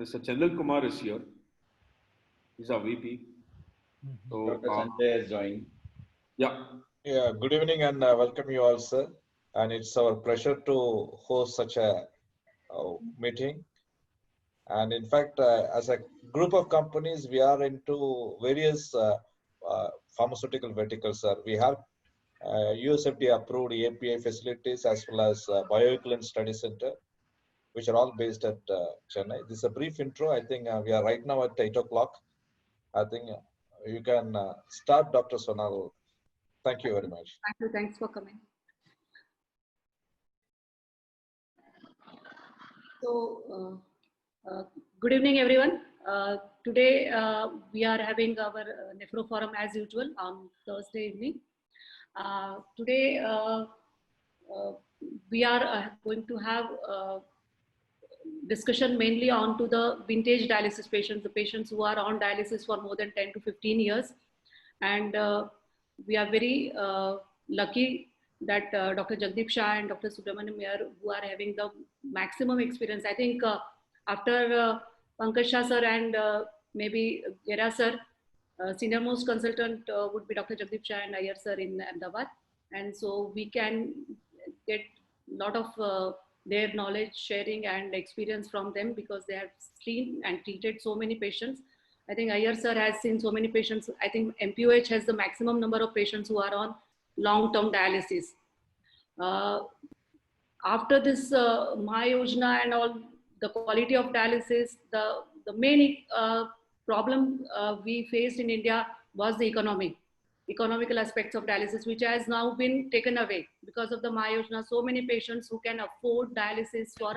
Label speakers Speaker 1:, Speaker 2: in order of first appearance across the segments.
Speaker 1: Mr. Chandran Kumar is here. He's our VP. So,
Speaker 2: Dr. Sanjay has joined.
Speaker 1: Yeah.
Speaker 3: Yeah, good evening and welcome you all, sir. And it's our pleasure to host such a meeting. And in fact, as a group of companies, we are into various pharmaceutical verticals, sir. We have USFDA approved API facilities as well as bioequivalence study center, which are all based at Chennai. This is a brief intro. I think we are right now at 8 o'clock. I think you can start, Dr. Sonal. Thank you very much.
Speaker 4: Thank you. Thanks for coming. So, good evening, everyone. Today, we are having our Nephro Forum as usual on Thursday evening. Today, we are going to have discussion mainly on to the vintage dialysis patients, the patients who are on dialysis for more than 10 to 15 years. And we are very lucky that Dr. Jagdeep Shah and Dr. Subramaniam Iyer, who are having the maximum experience. I think after Pankaj Shah sir and maybe Gera sir, senior most consultant would be Dr. Jagdeep Shah and Iyer sir in Ahmedabad. And so we can get a lot of their knowledge sharing and experience from them because they have seen and treated so many patients. I think Iyer sir has seen so many patients. I think MPOH has the maximum number of patients who are on long-term dialysis. After this Mahayojana and all, the quality of dialysis, the main problem we faced in India was the economical aspects of dialysis, which has now been taken away because of the Mahayojana. So many patients who can afford dialysis for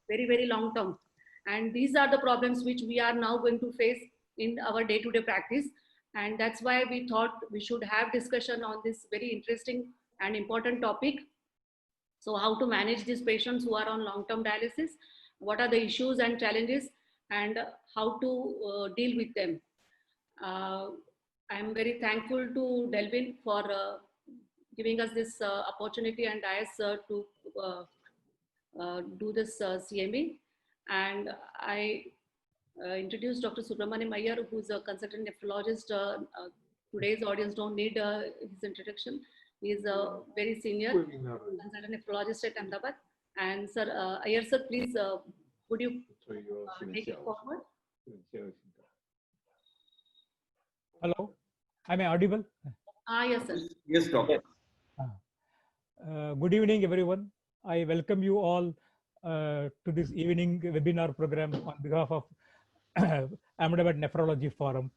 Speaker 4: very, very long term. And these are the problems which we are now going to face in our day-to-day practice. And that's why we thought we should have discussion on this very interesting and important topic. So how to manage these patients who are on long-term dialysis, what are the issues and challenges, and how to deal with them. I'm very thankful to Delvin for giving us this opportunity and IS to do this CME. And I introduce Dr. Subramaniam Iyer, who is a consultant nephrologist. Today's audience don't need his introduction. He is a very senior consultant nephrologist at Ahmedabad. And sir, Iyer sir, please, would you take it forward?
Speaker 5: Hello, am I audible?
Speaker 4: Yes, sir.
Speaker 1: Yes, doctor.
Speaker 5: Good evening, everyone. I welcome you all to this evening webinar program on behalf of Ahmedabad Nephrology Forum.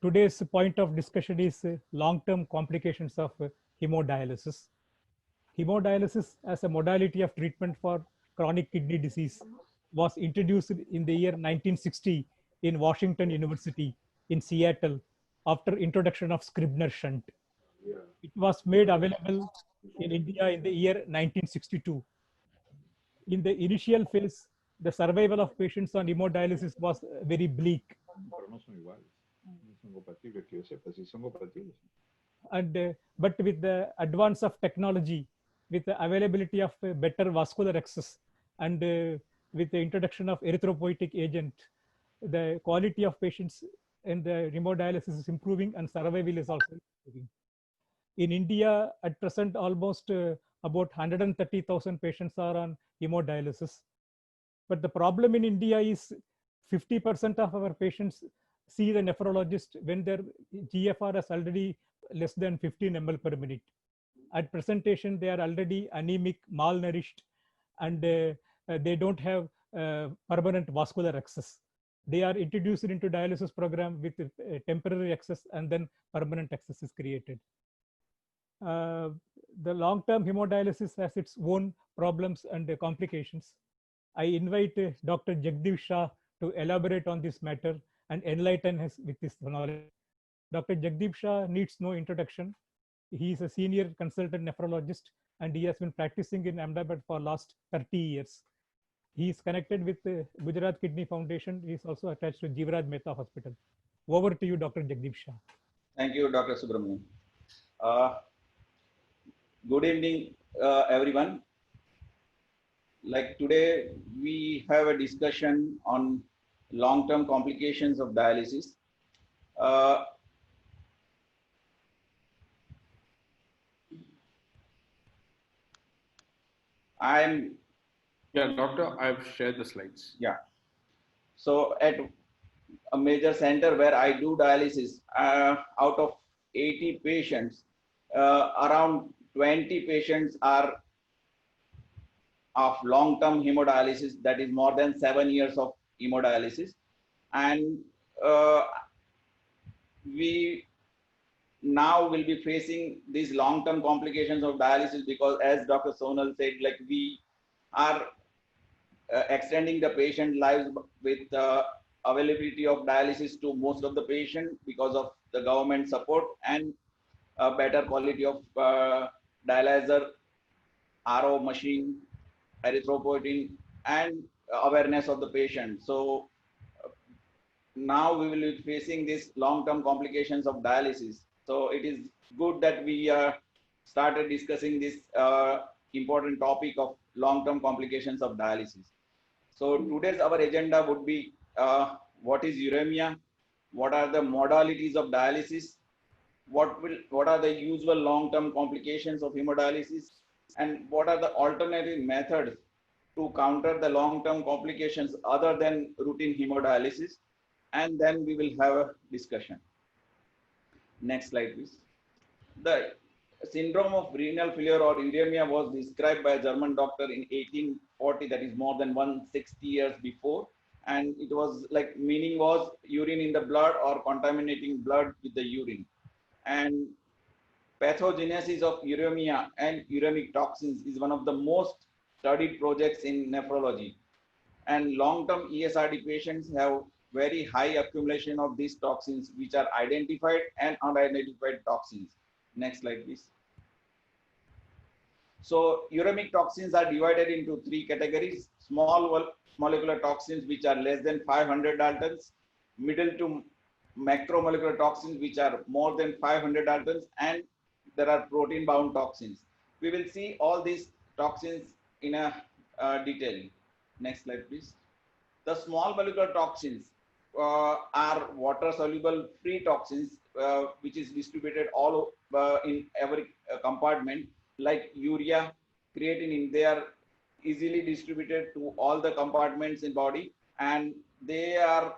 Speaker 5: Today's point of discussion is long-term complications of hemodialysis. Hemodialysis as a modality of treatment for chronic kidney disease was introduced in the year 1960 in Washington University in Seattle after introduction of Scribner shunt. It was made available in India in the year 1962. In the initial phase, the survival of patients on hemodialysis was very bleak. And but with the advance of technology, with the availability of better vascular access, and with the introduction of erythropoietic agent, the quality of patients in the hemodialysis is improving and survival is also improving. In India, at present, almost about 130,000 patients are on hemodialysis. But the problem in India is 50% of our patients see the nephrologist when their GFR is already less than 15 ml per minute. At presentation, they are already anemic, malnourished, and they don't have permanent vascular access. They are introduced into dialysis program with temporary access, and then permanent access is created. The long-term hemodialysis has its own problems and complications. I invite Dr. Jagdeep Shah to elaborate on this matter and enlighten us with this knowledge. Dr. Jagdeep Shah needs no introduction. He is a senior consultant nephrologist and he has been practicing in Ahmedabad for last 30 years. He is connected with the Gujarat Kidney Foundation. He is also attached to Jeevaraj Mehta Hospital. Over to you, Dr. Jagdeep Shah.
Speaker 2: Thank you, Dr. Subramaniam. Good evening, everyone. like today we have a discussion on long-term complications of dialysis. Uh, I'm
Speaker 1: Yeah, doctor, I've shared the slides.
Speaker 2: yeah. So at a major center where I do dialysis, out of 80 patients, around 20 patients are of long-term hemodialysis, that is more than 7 years of hemodialysis. And we now will be facing these long-term complications of dialysis because, as Dr. Sonal said, like we are extending the patient lives with availability of dialysis to most of the patient because of the government support and better quality of dialyzer, RO machine, erythropoietin, and awareness of the patient. So now we will be facing these long-term complications of dialysis. So it is good that we started discussing this important topic of long-term complications of dialysis. So today's our agenda would be what is uremia, what are the modalities of dialysis, what are the usual long-term complications of hemodialysis, and what are the alternative methods to counter the long-term complications other than routine hemodialysis, and then we will have a discussion. Next slide, please. The syndrome of renal failure or uremia was described by a German doctor in 1840, that is more than 160 years before. And it was like, meaning was urine in the blood or contaminating blood with the urine. And pathogenesis of uremia and uremic toxins is one of the most studied projects in nephrology. And long-term ESRD patients have very high accumulation of these toxins, which are identified and unidentified toxins. Next slide, please. So uremic toxins are divided into three categories: small molecular toxins, which are less than 500 Daltons, middle to macromolecular toxins, which are more than 500 Daltons, and there are protein-bound toxins. We will see all these toxins in a detail. Next slide, please. The small molecular toxins are water-soluble free toxins, which is distributed all in every compartment, like urea, creatinine. They are easily distributed to all the compartments in body, and they are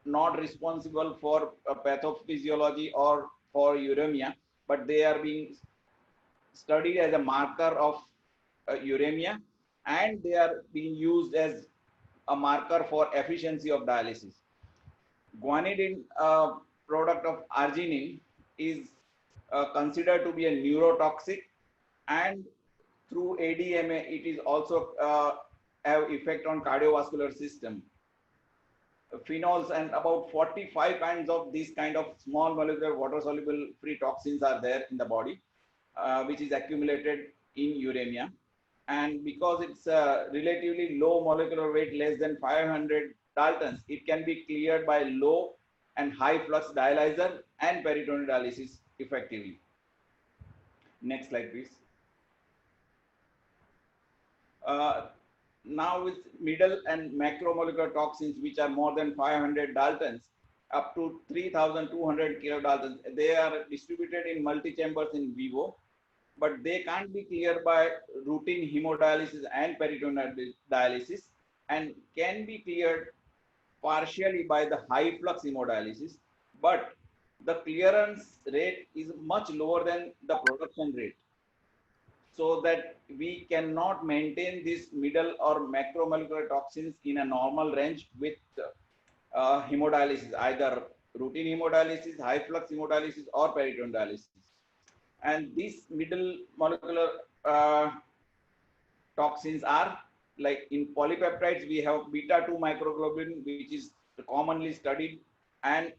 Speaker 2: not responsible for pathophysiology or for uremia, but they are being studied as a marker of uremia, and they are being used as a marker for efficiency of dialysis. Guanidine, product of arginine, is considered to be a neurotoxic, and through ADMA, it is also have effect on cardiovascular system. Phenols and about 45 kinds of these kind of small molecular water soluble free toxins are there in the body, which is accumulated in uremia. And because it's relatively low molecular weight, less than 500 Daltons, it can be cleared by low and high flux dialyzer and peritoneal dialysis effectively. Next slide, please. Now with middle and macromolecular toxins, which are more than 500 Daltons, up to 3,200 kilodaltons, they are distributed in multi-chambers in vivo, but they can't be cleared by routine hemodialysis and peritoneal dialysis, and can be cleared partially by the high flux hemodialysis, but the clearance rate is much lower than the production rate, so that we cannot maintain these middle or macromolecular toxins in a normal range with hemodialysis, either routine hemodialysis, high flux hemodialysis, or peritoneal dialysis. And these middle molecular toxins are like, in polypeptides, we have beta 2 microglobulin, which is commonly studied, and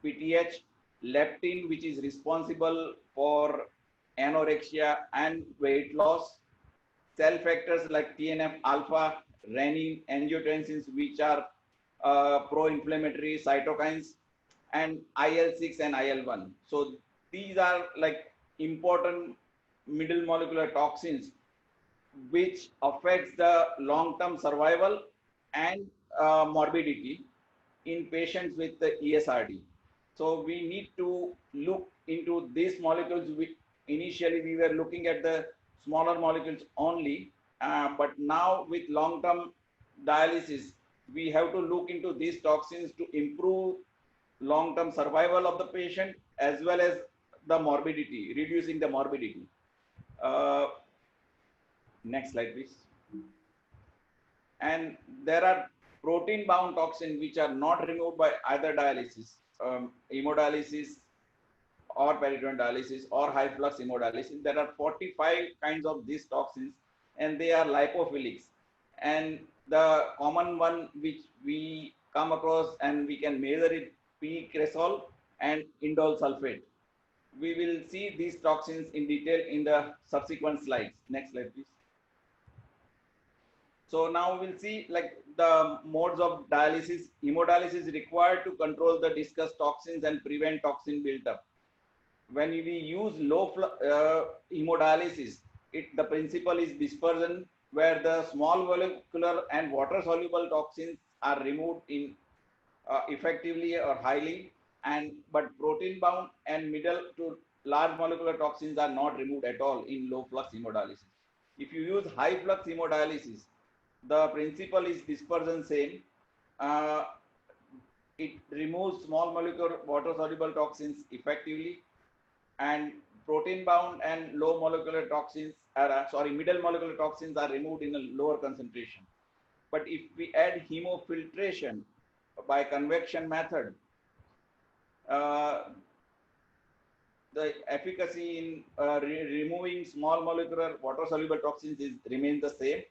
Speaker 2: PTH, leptin, which is responsible for anorexia and weight loss, cell factors like TNF alpha, renin, angiotensins, which are pro-inflammatory cytokines, and IL-6 and IL-1. So these are like important middle molecular toxins which affects the long-term survival and morbidity in patients with the ESRD. So we need to look into these molecules. Initially, we were looking at the smaller molecules only, but now with long-term dialysis, we have to look into these toxins to improve long-term survival of the patient as well as the morbidity, reducing the morbidity. Next slide, please. And there are protein-bound toxins which are not removed by either dialysis, hemodialysis or peritoneal dialysis or high flux hemodialysis. There are 45 kinds of these toxins and they are lipophilics. And the common one which we come across and we can measure it, p-cresol and indole sulfate. We will see these toxins in detail in the subsequent slides. Next slide, please. So now we'll see like the modes of dialysis. Hemodialysis is required to control the discussed toxins and prevent toxin buildup. When we use low hemodialysis, the principle is dispersion, where the small molecular and water soluble toxins are removed in effectively or highly, but protein bound and middle to large molecular toxins are not removed at all in low flux hemodialysis. If you use high flux hemodialysis, the principle is dispersion same. It removes small molecular water soluble toxins effectively, and protein bound and low molecular toxins are middle molecular toxins are removed in a lower concentration. But if we add hemofiltration by convection method, the efficacy in removing small molecular water soluble toxins remains the same,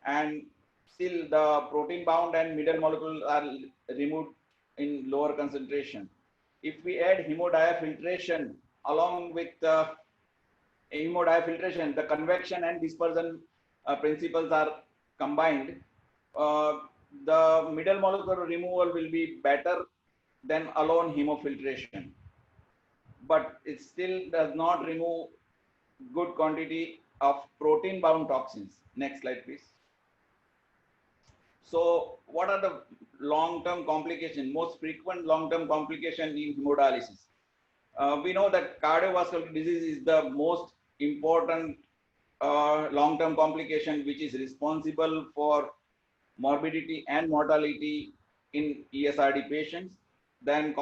Speaker 2: and still the protein bound and middle molecules are removed in lower concentration. If we add hemodiafiltration along with hemodiafiltration, the convection and dispersion principles are combined. The middle molecular removal will be better than alone hemofiltration, but it still does not remove good quantity of protein bound toxins. Next slide, please. So what are the long-term complications, most frequent long-term complication in hemodialysis? We know that cardiovascular disease is the most important long-term complication which is responsible for morbidity and mortality in ESRD patients. Then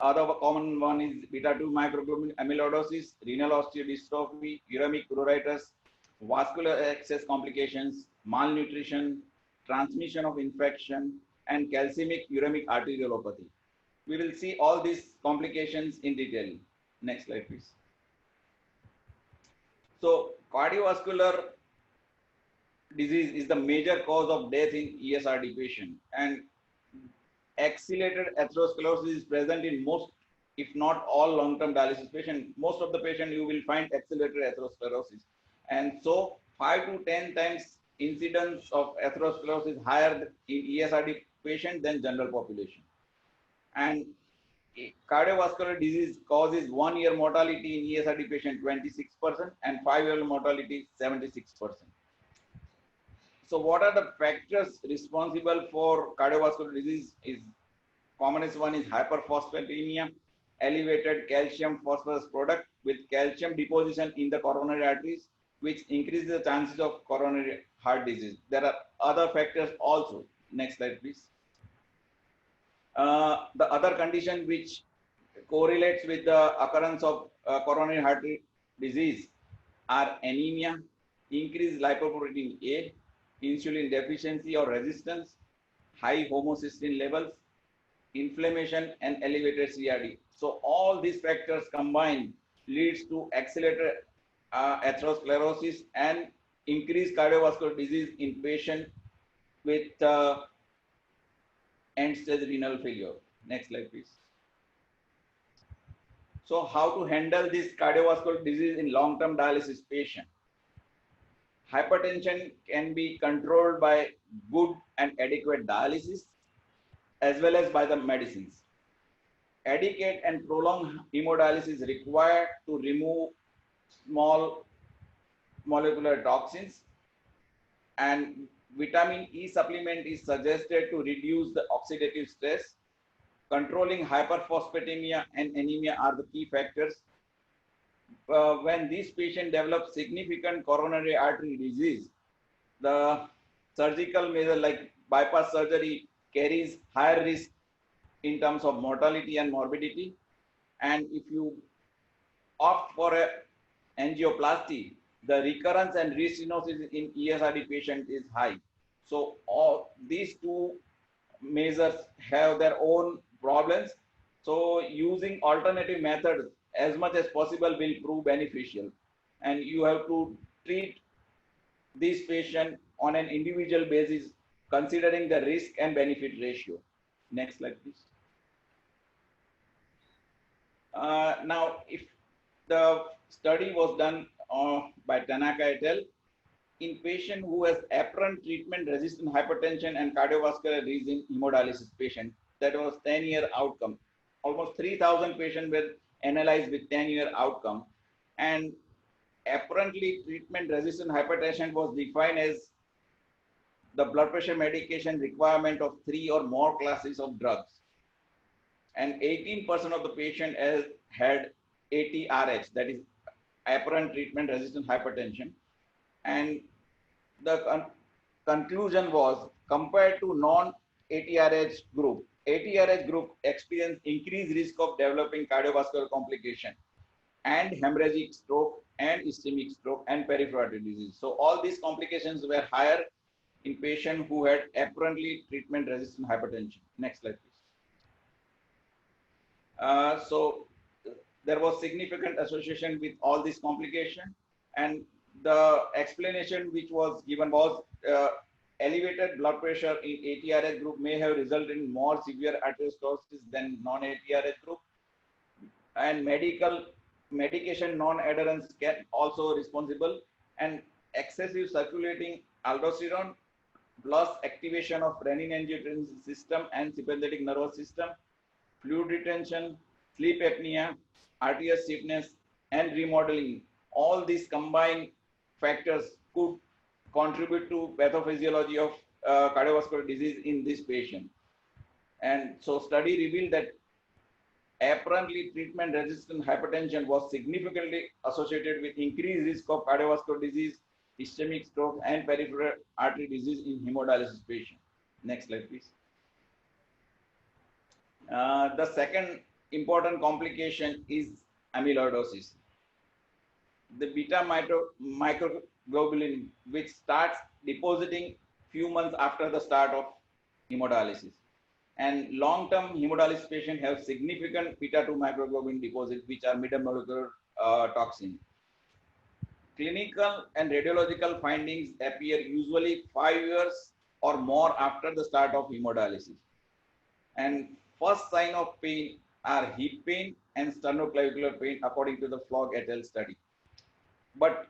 Speaker 2: other common one is beta-2 microglobulin amyloidosis, renal osteodystrophy, uremic pruritus, vascular access complications, malnutrition, transmission of infection, and calcemic uremic arteriolopathy. We will see all these complications in detail. Next slide, please. So cardiovascular disease is the major cause of death in ESRD patient, and accelerated atherosclerosis is present in most, if not all, long-term dialysis patients. Most of the patients you will find accelerated atherosclerosis, and so 5 to 10 times incidence of atherosclerosis higher in ESRD patient than general population. And cardiovascular disease causes 1 year mortality in ESRD patient 26% and 5-year mortality 76%. So what are the factors responsible for cardiovascular disease? Is commonest one is hyperphosphatemia, elevated calcium phosphorus product with calcium deposition in the coronary arteries, which increases the chances of coronary heart disease. There are other factors also. Next slide, please. The other condition which correlates with the occurrence of coronary heart disease are anemia, increased lipoprotein A, insulin deficiency or resistance, high homocysteine levels, inflammation, and elevated CRD. So all these factors combined leads to accelerated atherosclerosis and increased cardiovascular disease in patients with end-stage renal failure. Next slide, please. So how to handle this cardiovascular disease in long-term dialysis patient? Hypertension can be controlled by good and adequate dialysis as well as by the medicines. Adequate and prolonged hemodialysis is required to remove small molecular toxins, And vitamin E supplement is suggested to reduce the oxidative stress. Controlling hyperphosphatemia and anemia are the key factors. When these patients develop significant coronary artery disease, the surgical measure like bypass surgery carries higher risk in terms of mortality and morbidity. And if you opt for a angioplasty, the recurrence and restenosis in ESRD patient is high. So all these two measures have their own problems. So using alternative methods as much as possible will prove beneficial. And you have to treat this patient on an individual basis, considering the risk and benefit ratio. Next slide, please. Now, if the study was done by Tanaka et al. In patient who has apparent treatment-resistant hypertension and cardiovascular disease in hemodialysis patient, that was 10-year outcome. Almost 3,000 patients were analyzed with 10-year outcome, and apparently treatment-resistant hypertension was defined as the blood pressure medication requirement of 3 or more classes of drugs. And 18% of the patient had ATRH, that is apparent treatment-resistant hypertension. And the conclusion was, compared to non-ATRH group, ATRH group experienced increased risk of developing cardiovascular complication and hemorrhagic stroke and ischemic stroke and peripheral artery disease. So all these complications were higher in patients who had apparently treatment-resistant hypertension. Next slide, please. So there was significant association with all these complications, and the explanation which was given was elevated blood pressure in ATRH group may have resulted in more severe atherosclerosis than non-ATRH group, and medication non-adherence can also responsible, and excessive circulating aldosterone plus activation of renin-angiotensin system and sympathetic nervous system, fluid retention, sleep apnea, arterial stiffness, and remodeling. All these combined factors could contribute to pathophysiology of cardiovascular disease in this patient. And so study revealed that apparently treatment-resistant hypertension was significantly associated with increased risk of cardiovascular disease, ischemic stroke, and peripheral artery disease in hemodialysis patients. Next slide, please. The second important complication is amyloidosis. The beta microglobulin, which starts depositing few months after the start of hemodialysis. And long-term hemodialysis patients have significant beta-2 microglobulin deposits, which are metamolecular toxin. Clinical and radiological findings appear usually 5 years or more after the start of hemodialysis. And first sign of pain are hip pain and sternoclavicular pain, according to the Flog et al. Study. But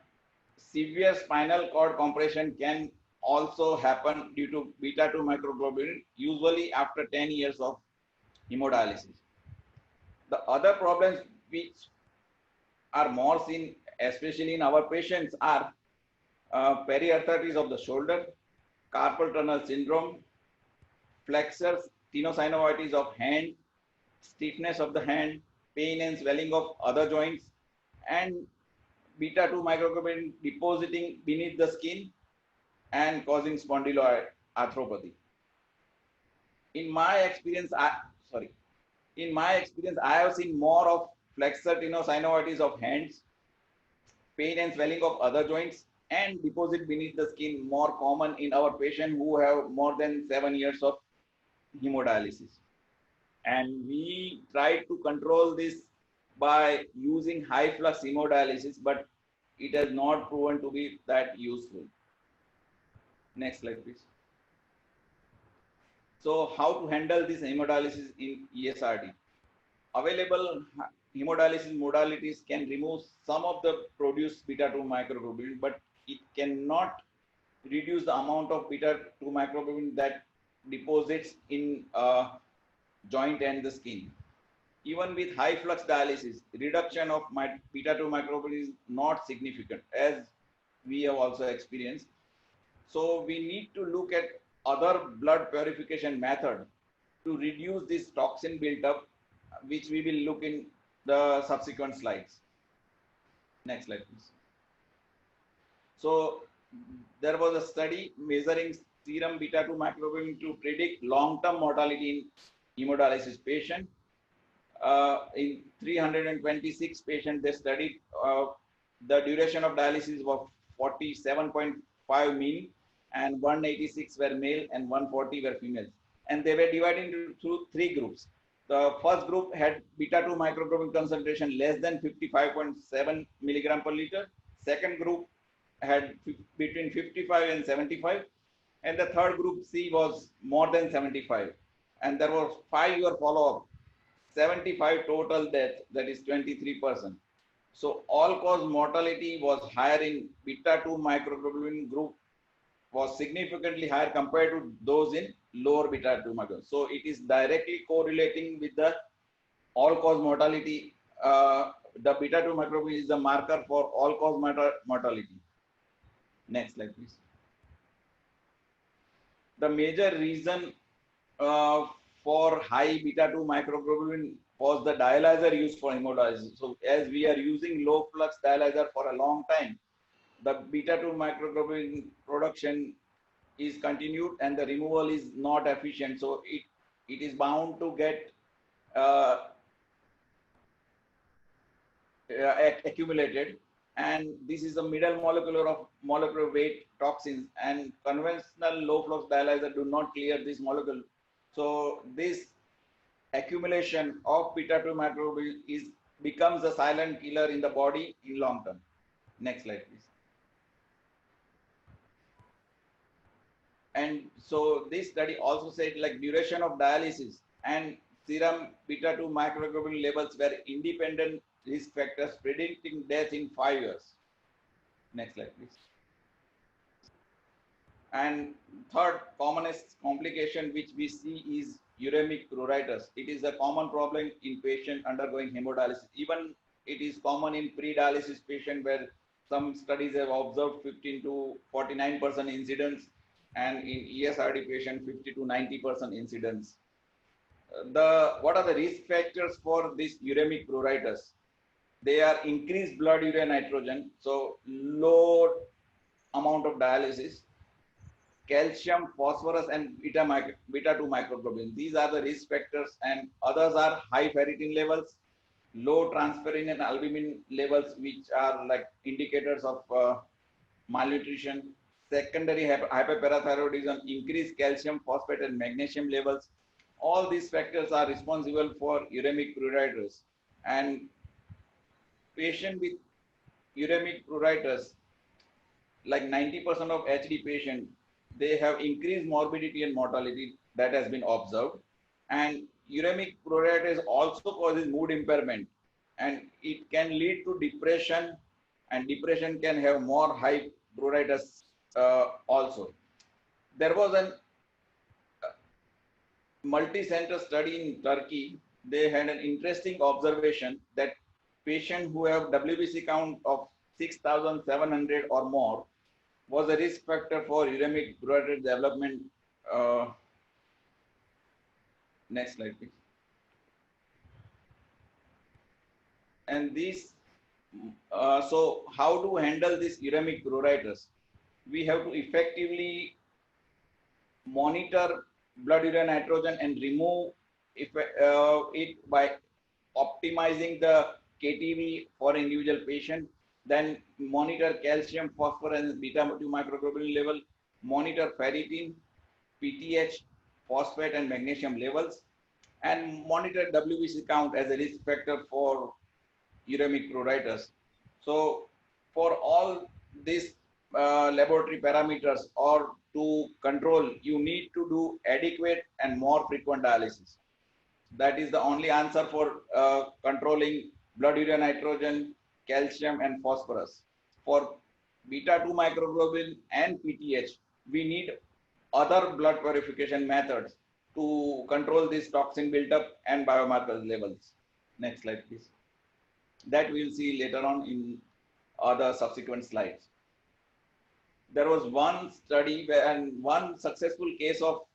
Speaker 2: severe spinal cord compression can also happen due to beta-2 microglobulin, usually after 10 years of hemodialysis. The other problems which are more seen, especially in our patients, are periarthritis of the shoulder, carpal tunnel syndrome, flexors, tenosynovitis of hand, stiffness of the hand, pain and swelling of other joints, and beta-2 microglobulin depositing beneath the skin and causing spondyloarthropathy. In my experience, I have seen more of flexor tenosynovitis of hands, pain and swelling of other joints, and deposit beneath the skin more common in our patients who have more than 7 years of hemodialysis. And we try to control this by using high flux hemodialysis, but it has not proven to be that useful. Next slide, please. So how to handle this hemodialysis in ESRD? Available hemodialysis modalities can remove some of the produced beta-2 microglobulin, but it cannot reduce the amount of beta-2 microglobulin that deposits in joint and the skin. Even with high flux dialysis, reduction of beta-2 microglobulin is not significant, as we have also experienced. So we need to look at other blood purification method to reduce this toxin buildup, which we will look in the subsequent slides. Next slide, please. So there was a study measuring serum beta-2 microglobulin to predict long-term mortality in hemodialysis patient. In 326 patients they studied, the duration of dialysis was 47.5 mean, and 186 were male and 140 were females. And they were divided into three groups. The first group had beta-2 microglobulin concentration less than 55.7 milligram per liter. Second group had between 55 and 75. And the third group C was more than 75. And there was 5-year follow-up, 75 total death, that is 23%. So all-cause mortality was higher in beta-2 microglobulin group, was significantly higher compared to those in lower beta-2 microglobulin. So it is directly correlating with the all-cause mortality. The beta-2 microglobulin is a marker for all-cause mortality. Next slide, please. The major reason for high beta-2 microglobulin was the dialyzer used for hemodialysis. So as we are using low flux dialyzer for a long time, the beta-2 microglobulin production is continued and the removal is not efficient. So it is bound to get accumulated, and this is a middle molecular weight toxins, and conventional low flux dialyzer do not clear this molecule. So this accumulation of beta-2 microglobulin becomes a silent killer in the body in long term. Next slide, please. And so this study also said like duration of dialysis and serum beta-2 microglobulin levels were independent risk factors predicting death in 5 years. Next slide, please. And third commonest complication which we see is uremic pruritus. It is a common problem in patients undergoing hemodialysis. Even it is common in pre-dialysis patients, where some studies have observed 15 to 49% incidence, and in ESRD patient 50 to 90% incidence. What are the risk factors for this uremic pruritus? They are increased blood urea nitrogen, so low amount of dialysis, calcium, phosphorus, and beta-2 microglobulin. These are the risk factors, and others are high ferritin levels, low transferrin and albumin levels, which are like indicators of malnutrition, secondary hyperparathyroidism, increased calcium, phosphate, and magnesium levels. All these factors are responsible for uremic pruritus. And patient with uremic pruritus, like 90% of HD patients, they have increased morbidity and mortality that has been observed. And uremic pruritus also causes mood impairment, and it can lead to depression, and depression can have more high pruritus also. There was a multi-center study in Turkey. They had an interesting observation that patients who have WBC count of 6,700 or more was a risk factor for uremic pruritus development. Next slide, please. And this, so how to handle this uremic pruritus? We have to effectively monitor blood urea nitrogen and remove it by optimizing the KTV for individual patient. Then monitor calcium, phosphorus, and beta-2 microglobulin level, monitor ferritin, PTH, phosphate, and magnesium levels, and monitor WBC count as a risk factor for uremic pruritus. So for all these laboratory parameters or to control, you need to do adequate and more frequent dialysis. That is the only answer for controlling blood urea nitrogen, calcium, and phosphorus. For beta-2 microglobulin and PTH, we need other blood purification methods to control this toxin buildup and biomarker levels. Next slide, please. That we will see later on in other subsequent slides. there was one study and one successful case of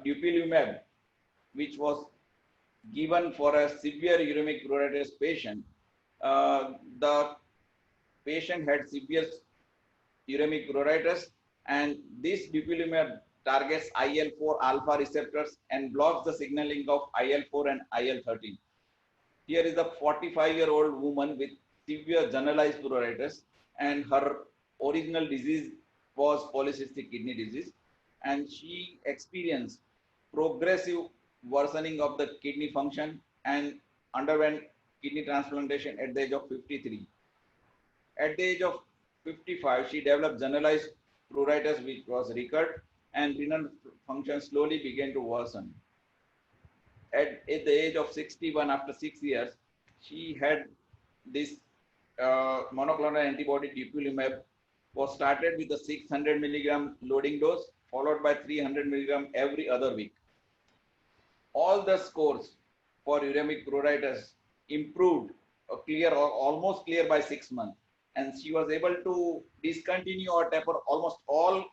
Speaker 2: dupilumab, which was given for a severe uremic pruritus patient. The patient had severe uremic pruritus, and this dupilumab targets IL-4 alpha receptors and blocks the signaling of IL-4 and IL-13. Here is a 45-year-old woman with severe generalized pruritus, and her original disease was polycystic kidney disease, and she experienced progressive worsening of the kidney function and underwent kidney transplantation at the age of 53. At the age of 55, she developed generalized pruritus, which was recurred, and renal function slowly began to worsen. At the age of 61, after 6 years, she had this monoclonal antibody dupilumab was started with a 600 milligram loading dose, followed by 300 milligram every other week. All the scores for uremic pruritus improved, clear or almost clear by 6 months, and she was able to discontinue or taper almost all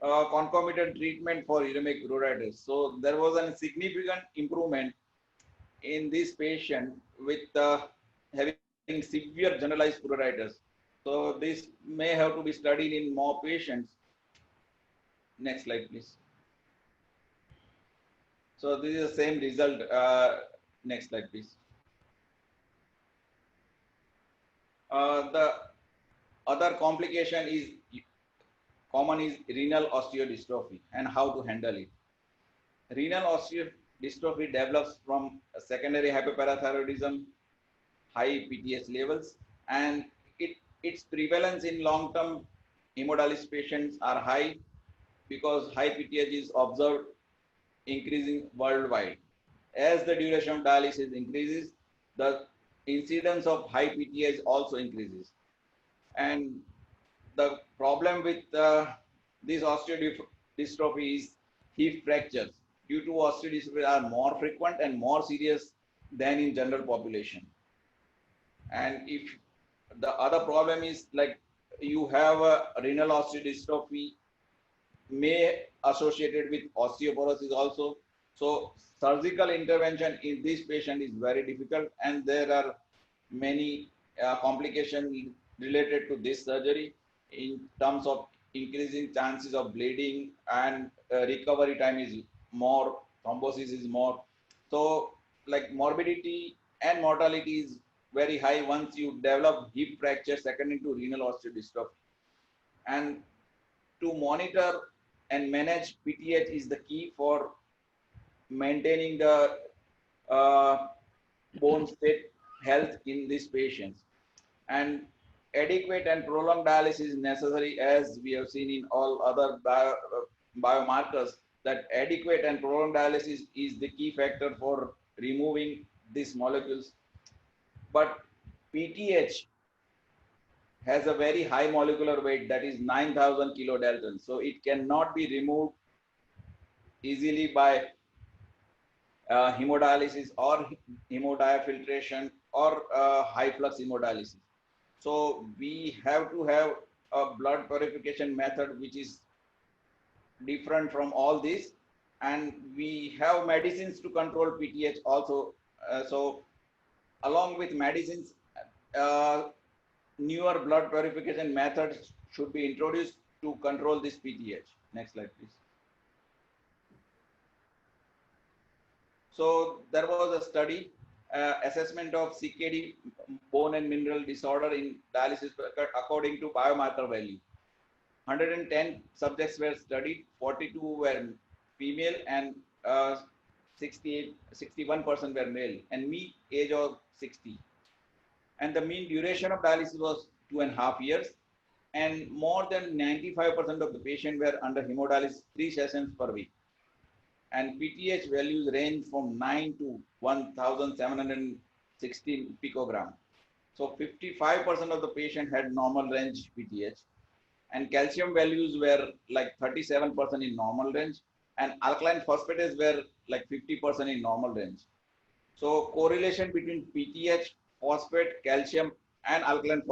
Speaker 2: concomitant treatment for uremic pruritus. So there was a significant improvement in this patient with having severe generalized pruritus. So this may have to be studied in more patients. Next slide, please. So this is the same result. Next slide, please. The other complication is common is renal osteodystrophy and how to handle it. Renal osteodystrophy develops from a secondary hyperparathyroidism, high PTH levels, and its prevalence in long-term hemodialysis patients are high because high PTH is observed increasing worldwide. As the duration of dialysis increases, the incidence of high PTH also increases. And the problem with this osteodystrophy is hip fractures due to osteodystrophy are more frequent and more serious than in general population. And if the other problem is like you have a renal osteodystrophy may associated with osteoporosis also. So surgical intervention in this patient is very difficult, and there are many complications related to this surgery in terms of increasing chances of bleeding, and recovery time is more, thrombosis is more. So like morbidity and mortality is very high once you develop hip fracture secondary to renal osteodystrophy. And to monitor and manage PTH is the key for maintaining the bone state health in these patients. And adequate and prolonged dialysis is necessary, as we have seen in all other biomarkers, that adequate and prolonged dialysis is the key factor for removing these molecules. But PTH has a very high molecular weight, that is 9,000 kilodaltons. So it cannot be removed easily by hemodialysis or hemodiafiltration or high flux hemodialysis. So we have to have a blood purification method which is different from all this, and we have medicines to control PTH also. So along with medicines, newer blood purification methods should be introduced to control this PTH. Next slide, please. So there was a study, assessment of CKD, bone and mineral disorder in dialysis according to biomarker value. 110 subjects were studied, 42 were female, and 61% were male, and mean age of 60. And the mean duration of dialysis was 2.5 years, and more than 95% of the patients were under hemodialysis 3 sessions per week. And PTH values range from 9 to 1,716 picogram. So 55% of the patient had normal range PTH, and calcium values were like 37% in normal range, and alkaline phosphatase were like 50% in normal range. So correlation between PTH, phosphate, calcium, and alkaline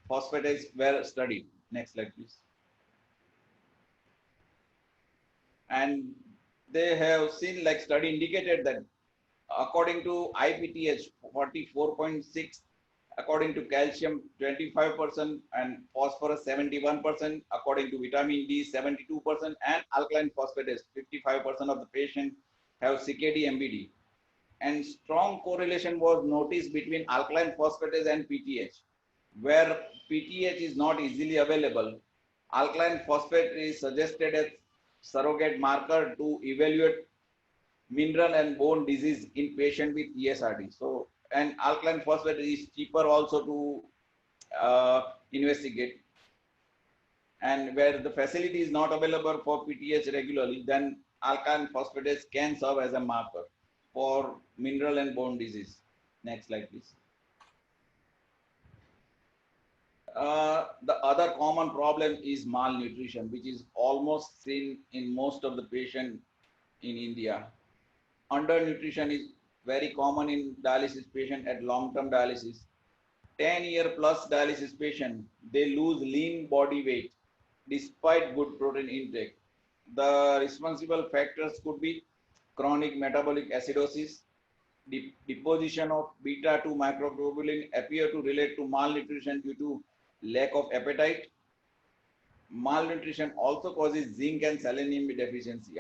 Speaker 2: phosphatase were studied. Next slide, please. And they have seen, like, study indicated that according to IPTH 44.6, according to calcium 25%, and phosphorus 71%, according to vitamin D 72%, and alkaline phosphatase 55% of the patient have CKD MBD. And strong correlation was noticed between alkaline phosphatase and PTH. Where PTH is not easily available, alkaline phosphate is suggested as surrogate marker to evaluate mineral and bone disease in patient with ESRD. So, and alkaline phosphate is cheaper also to investigate. And where the facility is not available for PTH regularly, then alkaline phosphatase can serve as a marker for mineral and bone disease. Next slide, please. The other common problem is malnutrition, which is almost seen in most of the patients in India. Undernutrition is very common in dialysis patient at long-term dialysis. 10-year plus dialysis patient, they lose lean body weight despite good protein intake. The responsible factors could be chronic metabolic acidosis. The deposition of beta-2 microglobulin appear to relate to malnutrition due to lack of appetite. Malnutrition also causes zinc and selenium deficiency,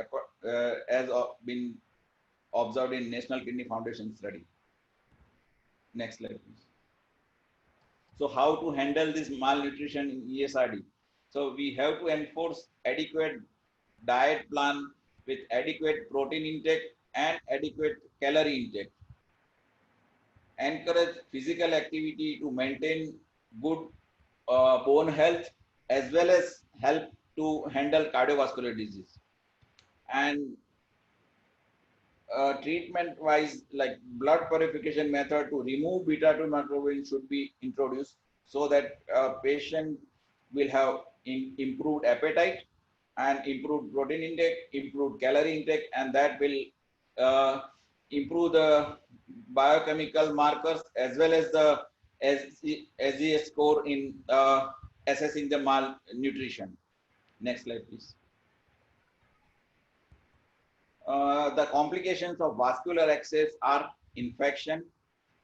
Speaker 2: as been observed in National Kidney Foundation study. Next slide, please. So how to handle this malnutrition in ESRD? So we have to enforce adequate diet plan with adequate protein intake and adequate calorie intake. Encourage physical activity to maintain good bone health, as well as help to handle cardiovascular disease. And treatment wise, like blood purification method to remove beta-2 microglobulin should be introduced, so that patient will have improved appetite and improved protein intake, improved calorie intake, and that will improve the biochemical markers as well as the SGS score in assessing the malnutrition. Next slide, please. The complications of vascular access are infection,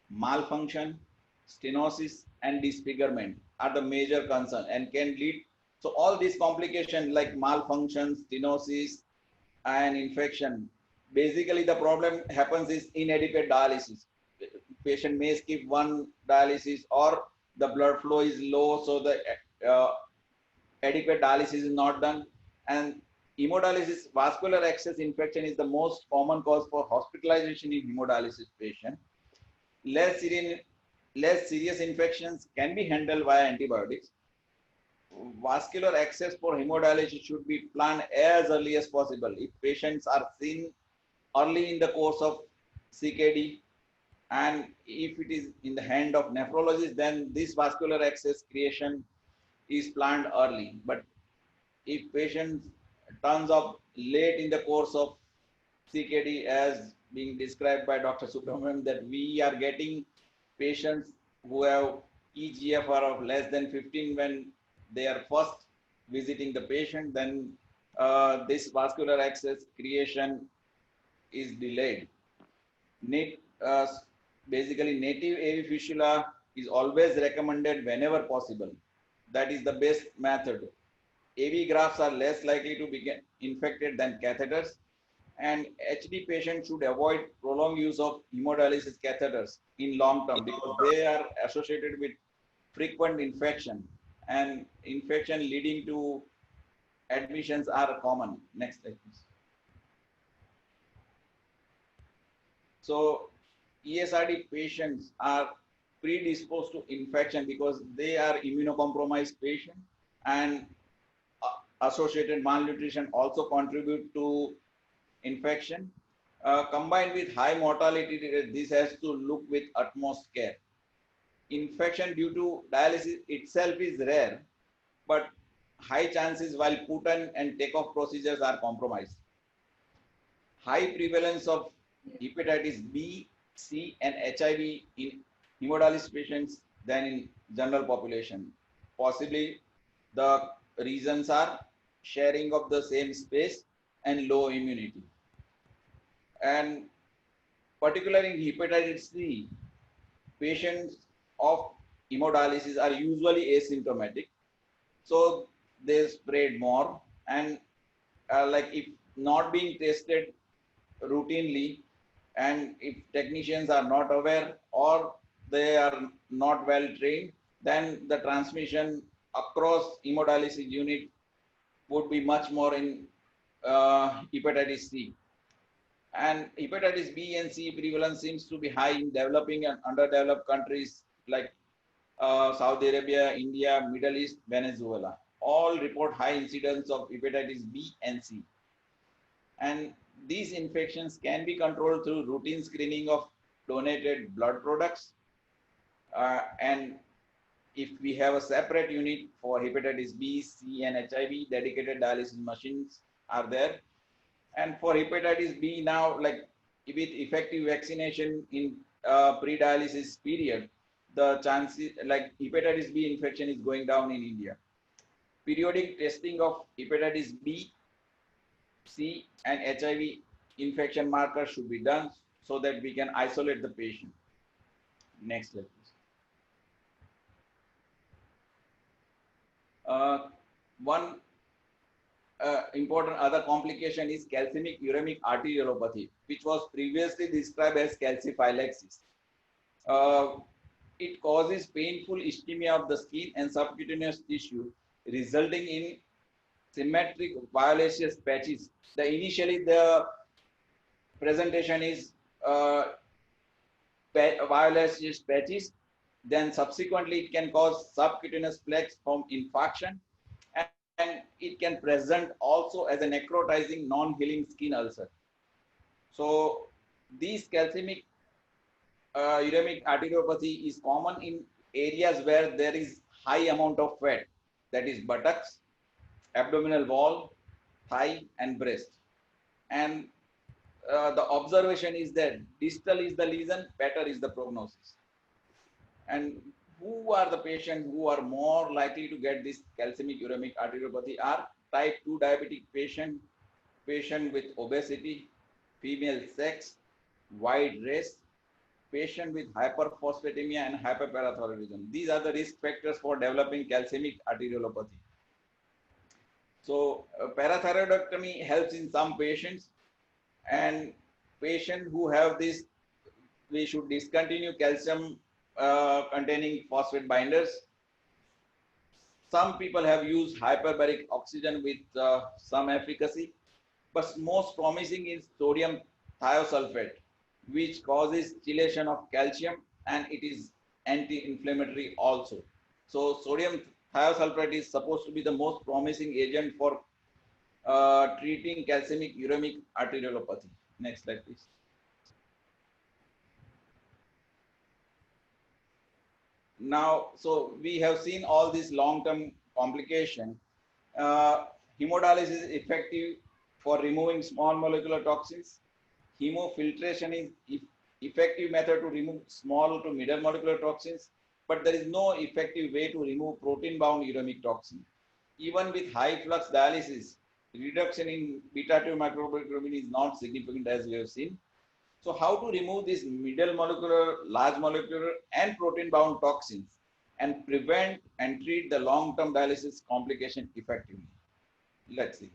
Speaker 2: malfunction, stenosis, and disfigurement are the major concern and can lead. So all these complications like malfunction, stenosis, and infection, basically the problem happens is inadequate dialysis. Patient may skip one dialysis, or the blood flow is low, so the adequate dialysis is not done. And hemodialysis, vascular access infection is the most common cause for hospitalization in hemodialysis patient. Less serious infections can be handled via antibiotics. Vascular access for hemodialysis should be planned as early as possible. If patients are seen early in the course of CKD, and if it is in the hand of nephrologist, then this vascular access creation is planned early. But if patient turns up late in the course of CKD, as being described by Dr. Subramanian, that we are getting patients who have eGFR of less than 15 when they are first visiting the patient, then this vascular access creation is delayed. Basically, native AV fistula is always recommended whenever possible. That is the best method. AV grafts are less likely to be infected than catheters, and HD patients should avoid prolonged use of hemodialysis catheters in long term, because they are associated with frequent infection, and infection leading to admissions are common. Next slide, please. So ESRD patients are predisposed to infection because they are immunocompromised patients, and associated malnutrition also contribute to infection. Combined with high mortality rate, this has to look with utmost care. Infection due to dialysis itself is rare, but high chances while put-on and take-off procedures are compromised. High prevalence of hepatitis B, C, and HIV in hemodialysis patients than in general population. Possibly The reasons are sharing of the same space and low immunity. And particularly in hepatitis C, patients of hemodialysis are usually asymptomatic, so they spread more. And like if not being tested routinely, and if technicians are not aware or they are not well trained, then the transmission across hemodialysis unit would be much more in hepatitis C. And hepatitis B and C prevalence seems to be high in developing and underdeveloped countries like Saudi Arabia, India, Middle East, Venezuela. All report high incidence of hepatitis B and C. And these infections can be controlled through routine screening of donated blood products. And if we have a separate unit for hepatitis B, C, and HIV, dedicated dialysis machines are there. And for hepatitis B now, like with effective vaccination in pre-dialysis period, the chances like hepatitis B infection is going down in India. Periodic testing of hepatitis B, C, and HIV infection markers should be done so that we can isolate the patient. Next slide, please. One important other complication is calcemic uremic arteriolopathy, which was previously described as calciphylaxis. It causes painful ischemia of the skin and subcutaneous tissue, resulting in symmetric violaceous patches. Initially, the presentation is violaceous patches. Then subsequently, it can cause subcutaneous plaques from infarction, and it can present also as a necrotizing non-healing skin ulcer. So these calcemic uremic arteriopathy is common in areas where there is high amount of fat, that is buttocks, abdominal wall, thigh, and breast. And the observation is that distal is the lesion, better is the prognosis. And who are the patients who are more likely to get this calcemic uremic arteriopathy are type 2 diabetic patient with obesity, female sex, wide race, patient with hyperphosphatemia and hyperparathyroidism. These are the risk factors for developing calcemic arteriolopathy. So parathyroidectomy helps in some patients, and patients who have this, we should discontinue calcium containing phosphate binders. Some people have used hyperbaric oxygen with some efficacy, but most promising is sodium thiosulfate, which causes chelation of calcium, and it is anti-inflammatory also. So sodium thiosulfate is supposed to be the most promising agent for treating calcemic uremic arteriolopathy. Next slide, please. Now, so we have seen all these long-term complications. Hemodialysis is effective for removing small molecular toxins. Hemofiltration is effective method to remove small to middle molecular toxins, but there is no effective way to remove protein-bound uremic toxin. Even with high flux dialysis, reduction in beta-2 microglobulin is not significant, as we have seen. So how to remove these middle molecular, large molecular, and protein-bound toxins and prevent and treat the long-term dialysis complication effectively? Let's see.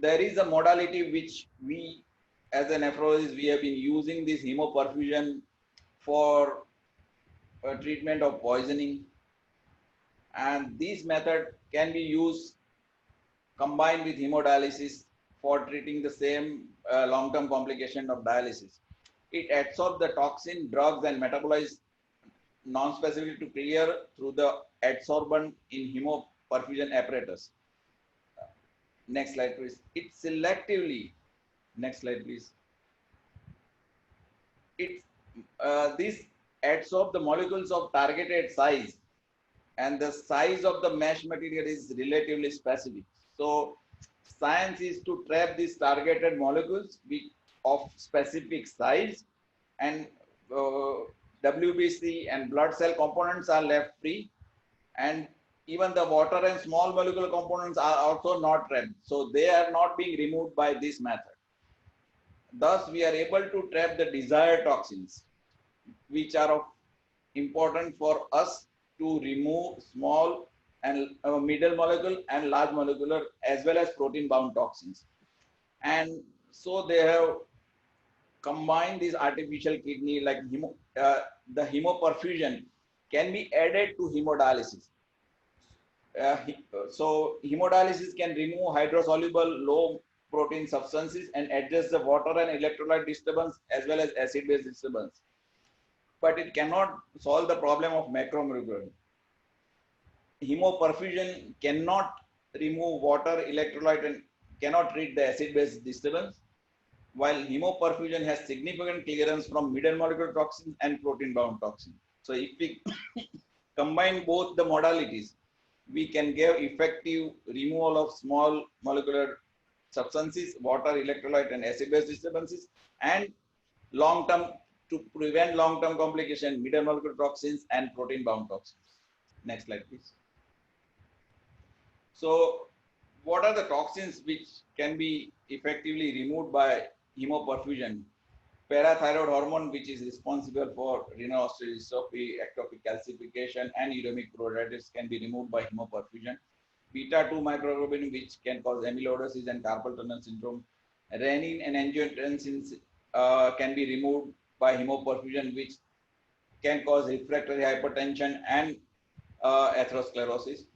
Speaker 2: There is a modality which we, as a nephrologist, we have been using this hemoperfusion for treatment of poisoning. And this method can be used combined with hemodialysis for treating the same long-term complication of dialysis. It adsorbs the toxin, drugs, and metabolites non-specific to clear through the adsorbent in hemoperfusion apparatus. Next slide, please. It selectively, next slide, please. This adsorbs the molecules of targeted size, and the size of the mesh material is relatively specific. So science is to trap these targeted molecules of specific size, and WBC and blood cell components are left free, and even the water and small molecular components are also not trapped. So they are not being removed by this method. Thus, we are able to trap the desired toxins, which are of important for us to remove small and middle molecule and large molecular as well as protein bound toxins. And so they have combined this artificial kidney like the hemoperfusion can be added to hemodialysis. So hemodialysis can remove hydrosoluble low protein substances and address the water and electrolyte disturbance as well as acid base disturbance, but it cannot solve the problem of macromolecular. Hemoperfusion cannot remove water, electrolyte, and cannot treat the acid base disturbance, while hemoperfusion has significant clearance from middle molecular toxins and protein bound toxins. So if we combine both the modalities, we can give effective removal of small molecular substances, water, electrolyte, and acid base disturbances, and long term to prevent long term complication, middle molecular toxins and protein bound toxins. Next slide, please. So, what are the toxins which can be effectively removed by hemoperfusion? Parathyroid hormone, which is responsible for renal osteodystrophy, ectopic calcification, and uremic pruritus, can be removed by hemoperfusion. Beta 2 microglobulin, which can cause amyloidosis and carpal tunnel syndrome. Renin and angiotensins can be removed by hemoperfusion, which can cause refractory hypertension and atherosclerosis.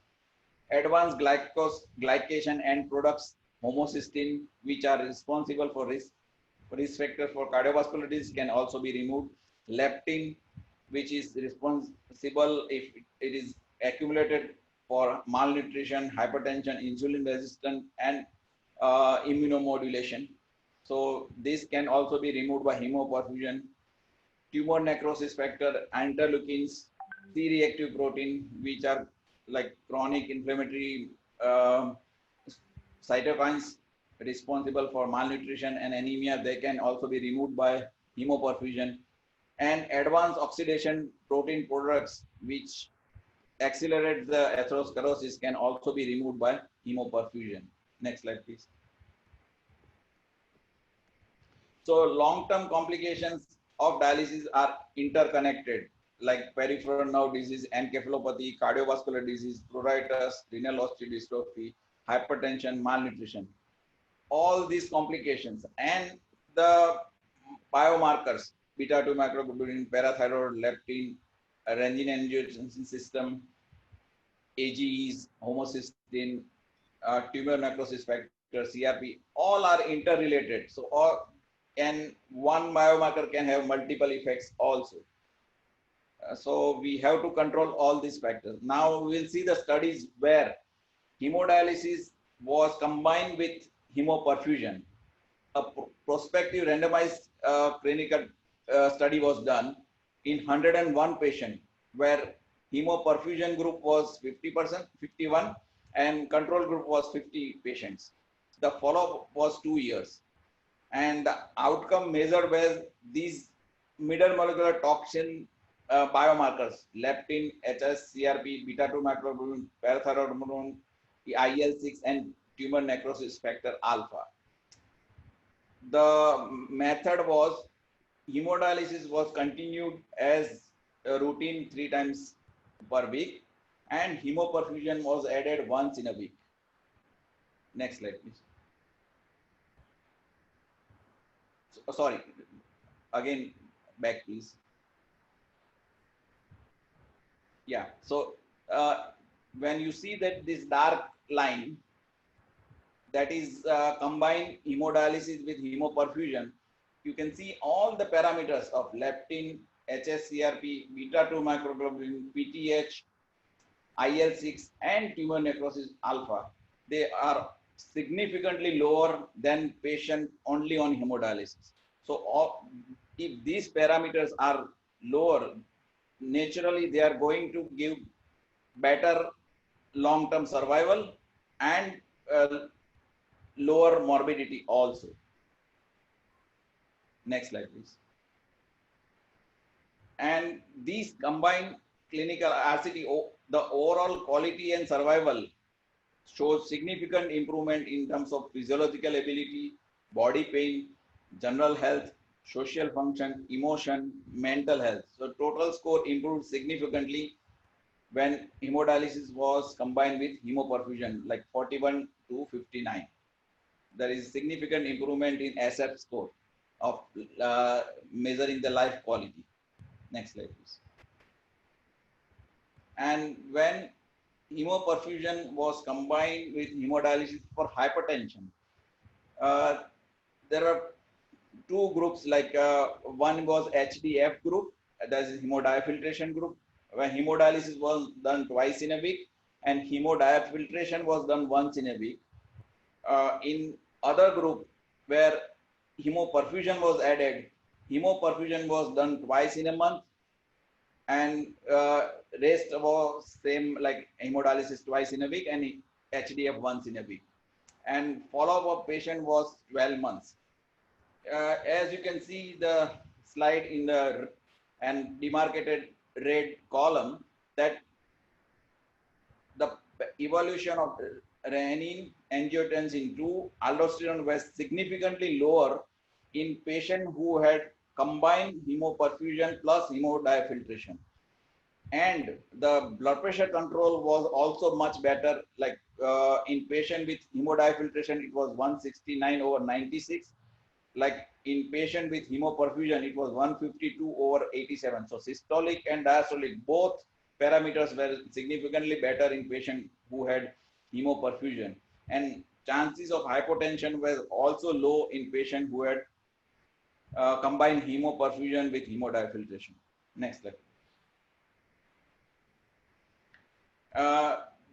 Speaker 2: Advanced glycation end products, homocysteine, which are responsible for risk factors for cardiovascular disease, can also be removed. Leptin, which is responsible if it is accumulated for malnutrition, hypertension, insulin resistance, and immunomodulation. So this can also be removed by hemoperfusion. Tumor necrosis factor, interleukins, C-reactive protein, which are like chronic inflammatory cytokines responsible for malnutrition and anemia, they can also be removed by hemoperfusion. And advanced oxidation protein products which accelerate the atherosclerosis can also be removed by hemoperfusion. Next slide, please. So long-term complications of dialysis are interconnected, like peripheral nerve disease, encephalopathy, cardiovascular disease, pruritus, renal osteodystrophy, hypertension, malnutrition. All these complications and the biomarkers, beta 2 microglobulin, parathyroid, leptin, renin-angiotensin system, AGEs, homocysteine, tumor necrosis factor, CRP, all are interrelated. So all, and one biomarker can have multiple effects also. So we have to control all these factors. Now we'll see the studies where hemodialysis was combined with hemoperfusion. A prospective randomized clinical study was done in 101 patients where hemoperfusion group was 50%, 51, and control group was 50 patients. The follow-up was 2 years. And the outcome measured was these middle molecular toxin biomarkers, leptin, HS, CRP, beta 2 microglobulin, parathyroid hormone, IL-6, and tumor necrosis factor alpha. The method was hemodialysis was continued as a routine 3 times per week, and hemoperfusion was added once in a week. Next slide, please. So, sorry, again, back, please. Yeah, so when you see that this dark line, that is combined hemodialysis with hemoperfusion, you can see all the parameters of leptin, HSCRP, beta 2 microglobulin, PTH, IL-6, and tumor necrosis alpha. They are significantly lower than patient only on hemodialysis. So if these parameters are lower, naturally they are going to give better long-term survival and lower morbidity also. Next slide, please. And these combined clinical RCT, the overall quality and survival shows significant improvement in terms of physiological ability, body pain, general health, social function, emotion, mental health. So total score improved significantly when hemodialysis was combined with hemoperfusion, like 41 to 59. There is significant improvement in SF score of measuring the life quality. Next slide, please. And when hemoperfusion was combined with hemodialysis for hypertension, uh, there are two groups, like one was HDF group, that is hemodiafiltration group, where hemodialysis was done twice in a week and hemodiafiltration was done once in a week. In other group where hemoperfusion was added, hemoperfusion was done twice in a month, and rest was same, like hemodialysis twice in a week and HDF once in a week. And follow-up of patient was 12 months. As you can see the slide in the and demarcated red column, that the evolution of renin, angiotensin 2, aldosterone was significantly lower in patient who had combined hemoperfusion plus hemodiafiltration. And the blood pressure control was also much better, like in patient with hemodiafiltration it was 169/96, like in patient with hemoperfusion it was 152/87. So systolic and diastolic both parameters were significantly better in patient who had hemoperfusion, and chances of hypotension were also low in patient who had combined hemoperfusion with hemodiafiltration. Next slide.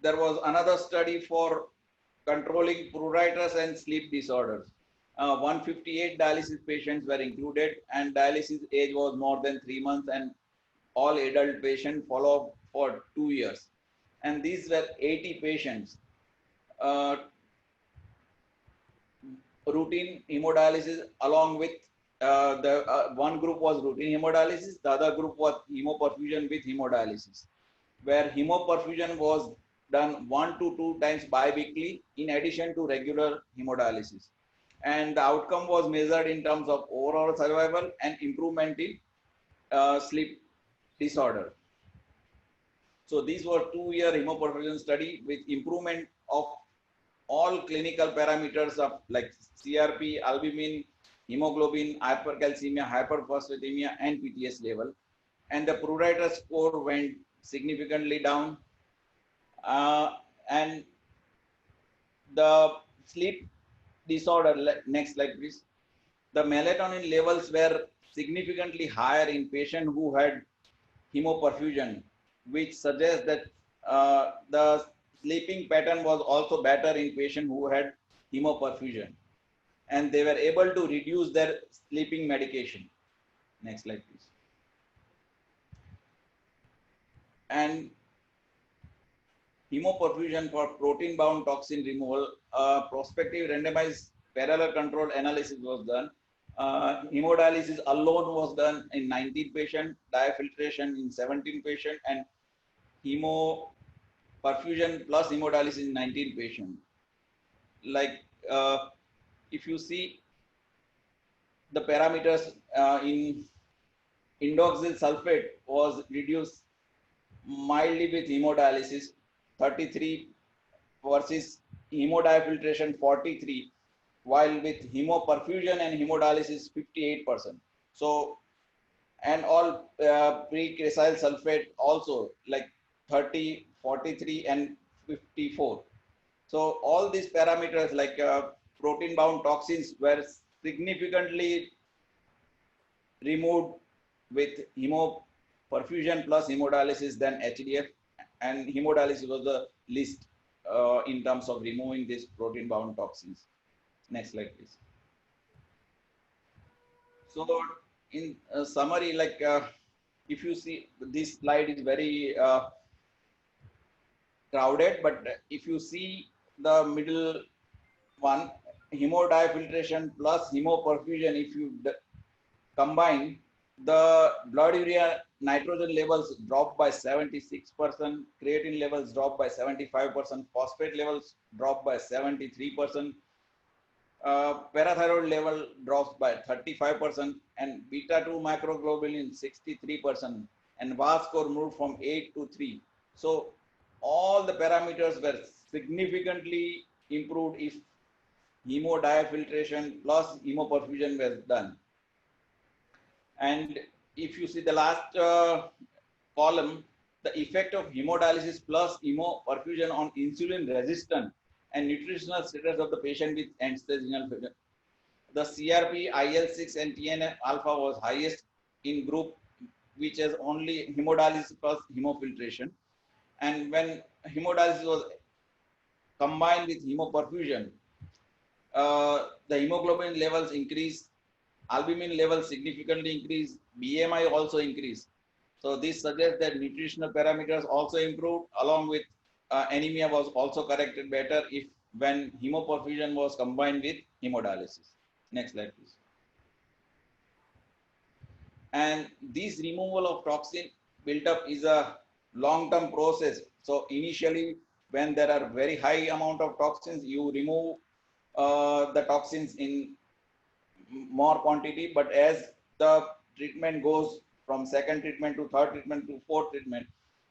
Speaker 2: There was another study for controlling pruritus and sleep disorders. 158 dialysis patients were included, and dialysis age was more than 3 months, and all adult patients followed for 2 years. And these were 80 patients. Routine hemodialysis, along with one group was routine hemodialysis, the other group was hemoperfusion with hemodialysis, where hemoperfusion was done 1 to 2 times bi-weekly in addition to regular hemodialysis. And the outcome was measured in terms of overall survival and improvement in sleep disorder. So these were 2-year hemoperfusion study with improvement of all clinical parameters of like CRP, albumin, hemoglobin, hypercalcemia, hyperphosphatemia, and PTS level. And the pruritus score went significantly down. And the sleep disorder, next slide please. The melatonin levels were significantly higher in patients who had hemoperfusion, which suggests that the sleeping pattern was also better in patients who had hemoperfusion, and they were able to reduce their sleeping medication. Next slide please. And hemoperfusion for protein bound toxin removal, prospective randomized parallel controlled analysis was done. Hemodialysis alone was done in 19 patients, diafiltration in 17 patients, and hemoperfusion plus hemodialysis in 19 patients. Like if you see the parameters in indoxyl sulfate was reduced mildly with hemodialysis 33 versus hemodiafiltration 43, while with hemoperfusion and hemodialysis 58%. So, and all precressyl sulfate also like 30, 43 and 54. So all these parameters like protein bound toxins were significantly removed with hemoperfusion plus hemodialysis than HDF, and hemodialysis was the least in terms of removing these protein bound toxins. Next slide please. So in summary, like if you see, this slide is very crowded, but if you see the middle one, hemodiafiltration plus hemoperfusion, if you combine, the blood urea nitrogen levels dropped by 76%, creatine levels dropped by 75%, phosphate levels dropped by 73%, parathyroid level drops by 35%, and beta-2 microglobulin 63%, and VAS score moved from 8 to 3. So all the parameters were significantly improved if hemodiafiltration plus hemoperfusion was done. And if you see the last column, the effect of hemodialysis plus hemoperfusion on insulin resistance and nutritional status of the patient with end-stage renal failure. The CRP, IL-6 and TNF alpha was highest in group which has only hemodialysis plus hemofiltration. And when hemodialysis was combined with hemoperfusion, the hemoglobin levels increased, albumin levels significantly increased, BMI also increased. So this suggests that nutritional parameters also improved, along with anemia was also corrected better if when hemoperfusion was combined with hemodialysis. Next slide, please. And this removal of toxin built up is a long-term process. So initially, when there are very high amount of toxins, you remove the toxins in more quantity, but as the treatment goes from second treatment to third treatment to fourth treatment,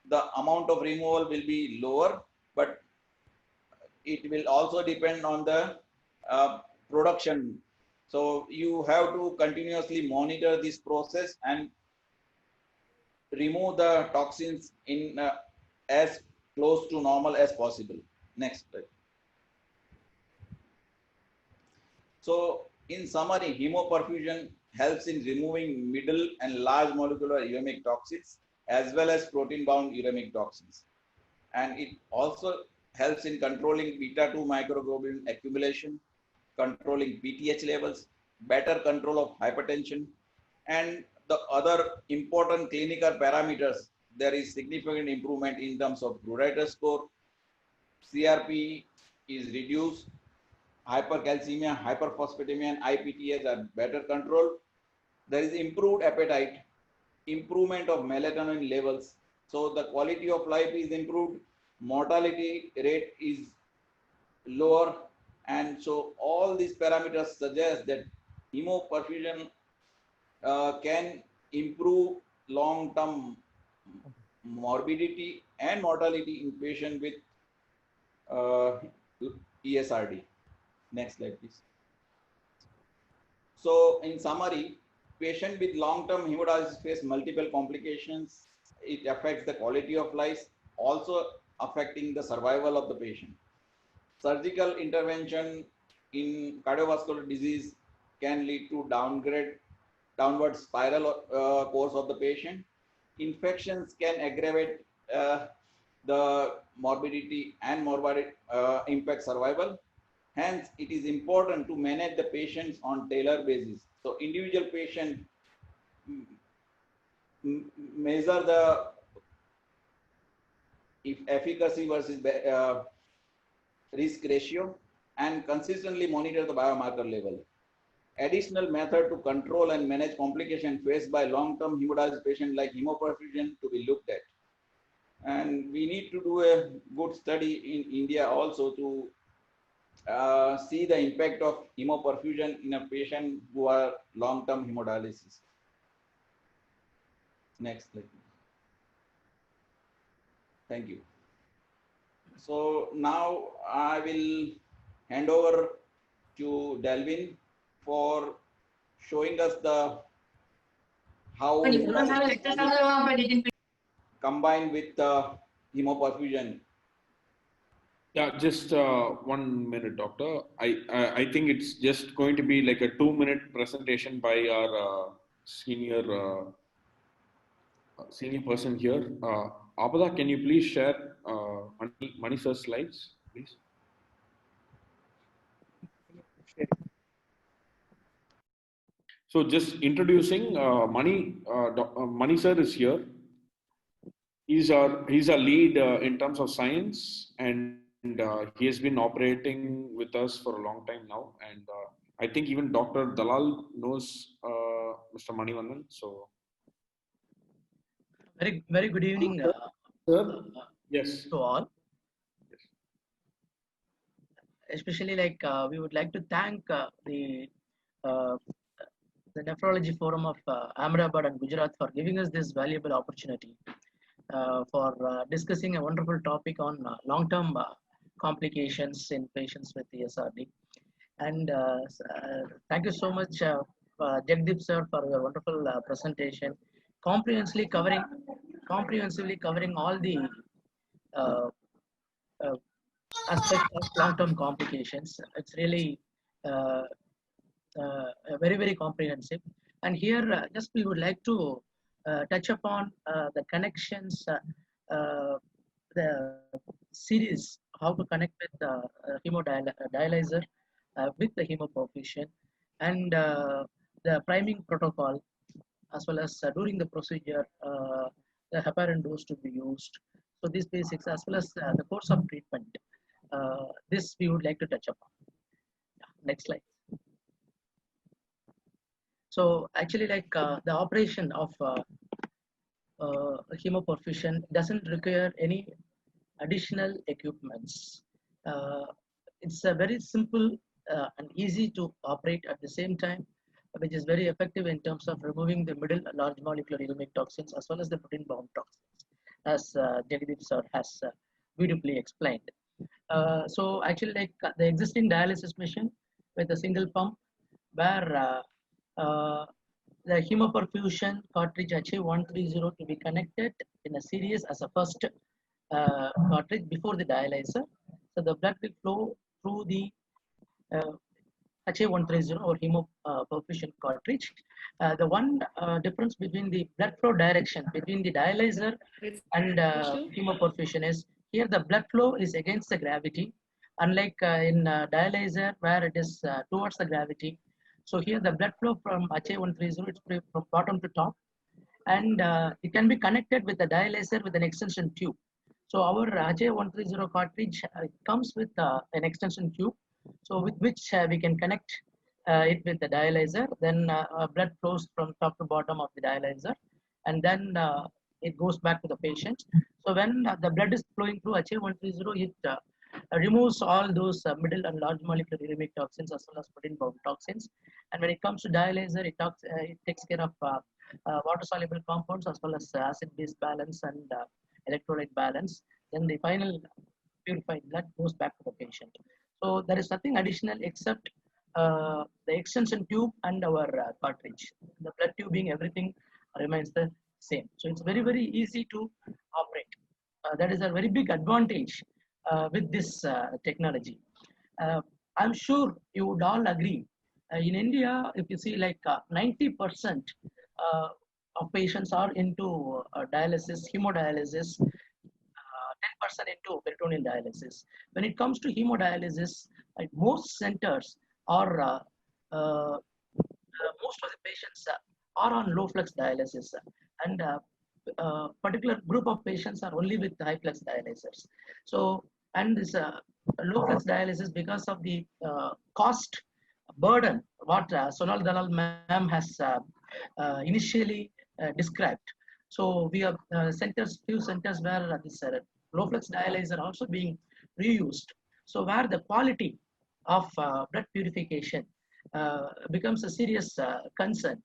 Speaker 2: the amount of removal will be lower, but it will also depend on the production. So you have to continuously monitor this process and remove the toxins in as close to normal as possible. Next slide. So in summary, hemoperfusion helps in removing middle and large molecular uremic toxins as well as protein-bound uremic toxins. And it also helps in controlling beta-2 microglobulin accumulation, controlling PTH levels, better control of hypertension, and the other important clinical parameters. There is significant improvement in terms of Brugiter score, CRP is reduced, hypercalcemia, hyperphosphatemia, and IPTS are better controlled. There is improved appetite, improvement of melatonin levels. So the quality of life is improved, mortality rate is lower, and so all these parameters suggest that hemoperfusion can improve long-term morbidity and mortality in patients with ESRD. Next slide, please. So in summary, patient with long-term hemodialysis face multiple complications. It affects the quality of life, also affecting the survival of the patient. Surgical intervention in cardiovascular disease can lead to downward spiral course of the patient. Infections can aggravate the morbidity and impact survival. Hence, it is important to manage the patients on tailored basis. So individual patient measure the efficacy versus risk ratio and consistently monitor the biomarker level. Additional method to control and manage complications faced by long-term hemodialysis patients like hemoperfusion to be looked at. And we need to do a good study in India also to see the impact of hemoperfusion in a patient who are long-term hemodialysis. Next slide. Thank you. So now I will hand over to Delvin for showing us the how combined with the hemoperfusion.
Speaker 1: Yeah, just 1 minute, doctor. I think it's just going to be like a 2-minute presentation by our senior person here. Abada, can you please share Mani sir's slides, please? So just introducing Mani sir is here. He's our lead in terms of science, and he has been operating with us for a long time now. And I think even Dr. Dalal knows Mr. Manivannan. So
Speaker 6: Very good evening
Speaker 1: Sir, yes.
Speaker 6: to all. Especially we would like to thank uh, the Nephrology Forum of Ahmedabad and Gujarat for giving us this valuable opportunity for discussing a wonderful topic on long-term complications in patients with ESRD. And thank you so much, Jagdeep sir, for your wonderful presentation, comprehensively covering all the uh, uh, aspects of long-term complications. It's really uh, very comprehensive. And here, just we would like to touch upon the connections, the series, how to connect with the hemodialyzer with the hemoperfusion, and the priming protocol, as well as during the procedure, the heparin dose to be used. So these basics, as well as the course of treatment, this we would like to touch upon. Next slide. So actually, the operation of hemoperfusion doesn't require any additional equipments. It's a very simple and easy to operate at the same time, which is very effective in terms of removing the middle large molecular uremic toxins as well as the protein-bound toxins, as Jagdeep sir has beautifully explained. So actually, the existing dialysis machine with a single pump, where the hemoperfusion cartridge HA130 to be connected in a series as a first cartridge before the dialyzer. So the blood will flow through the HA130 or hemoperfusion cartridge. The one difference between the blood flow direction between the dialyzer and hemoperfusion is here the blood flow is against the gravity, unlike in dialyzer where it is towards the gravity. So here the blood flow from HA130 is from bottom to top, and it can be connected with the dialyzer with an extension tube. So our HA130 cartridge comes with an extension tube, so with which we can connect it with the dialyzer. Then blood flows from top to bottom of the dialyzer, and then it goes back to the patient. So when the blood is flowing through HA130, it removes all those middle and large molecular uremic toxins as well as protein-bound toxins. And when it comes to dialyzer, it takes care of water-soluble compounds as well as acid-base balance and electrolyte balance. Then the final purified blood goes back to the patient. So there is nothing additional except the extension tube and our cartridge. The blood tubing, everything remains the same. So it's very easy to operate. That is a very big advantage with this technology. I'm sure you would all agree. In India, if you see 90% of patients are into dialysis, hemodialysis, 10% into peritoneal dialysis. When it comes to hemodialysis, most centers are, most of the patients are on low flux dialysis, and particular group of patients are only with high flux dialyzers. So, and this low flux dialysis, because of the cost burden, what Sonal Dalal ma'am has initially described. So we have few centers where this low flux dialyzer also being reused. So where the quality of blood purification becomes a serious concern.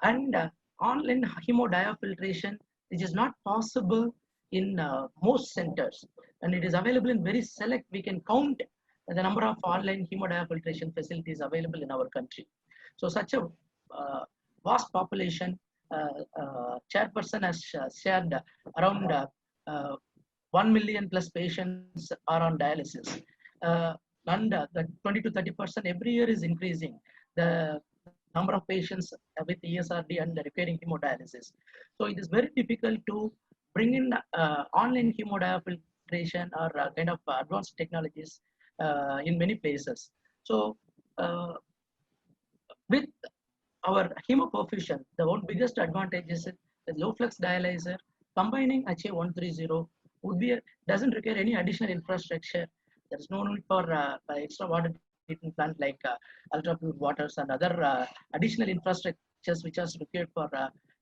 Speaker 6: And online hemodiafiltration, which is not possible in most centers, and it is available in very select. We can count the number of online hemodiafiltration facilities available in our country. So such a vast population, chairperson has shared around 1 million plus patients are on dialysis. And the 20 to 30% every year is increasing the number of patients with ESRD and requiring hemodialysis. So it is very difficult to bring in online hemodiafiltration or kind of advanced technologies in many places. So with our hemoperfusion, the one biggest advantage is the low flux dialyzer combining HA130 would be doesn't require any additional infrastructure. There is no need for extra water treatment plant like ultra pure waters and other additional infrastructures which are required for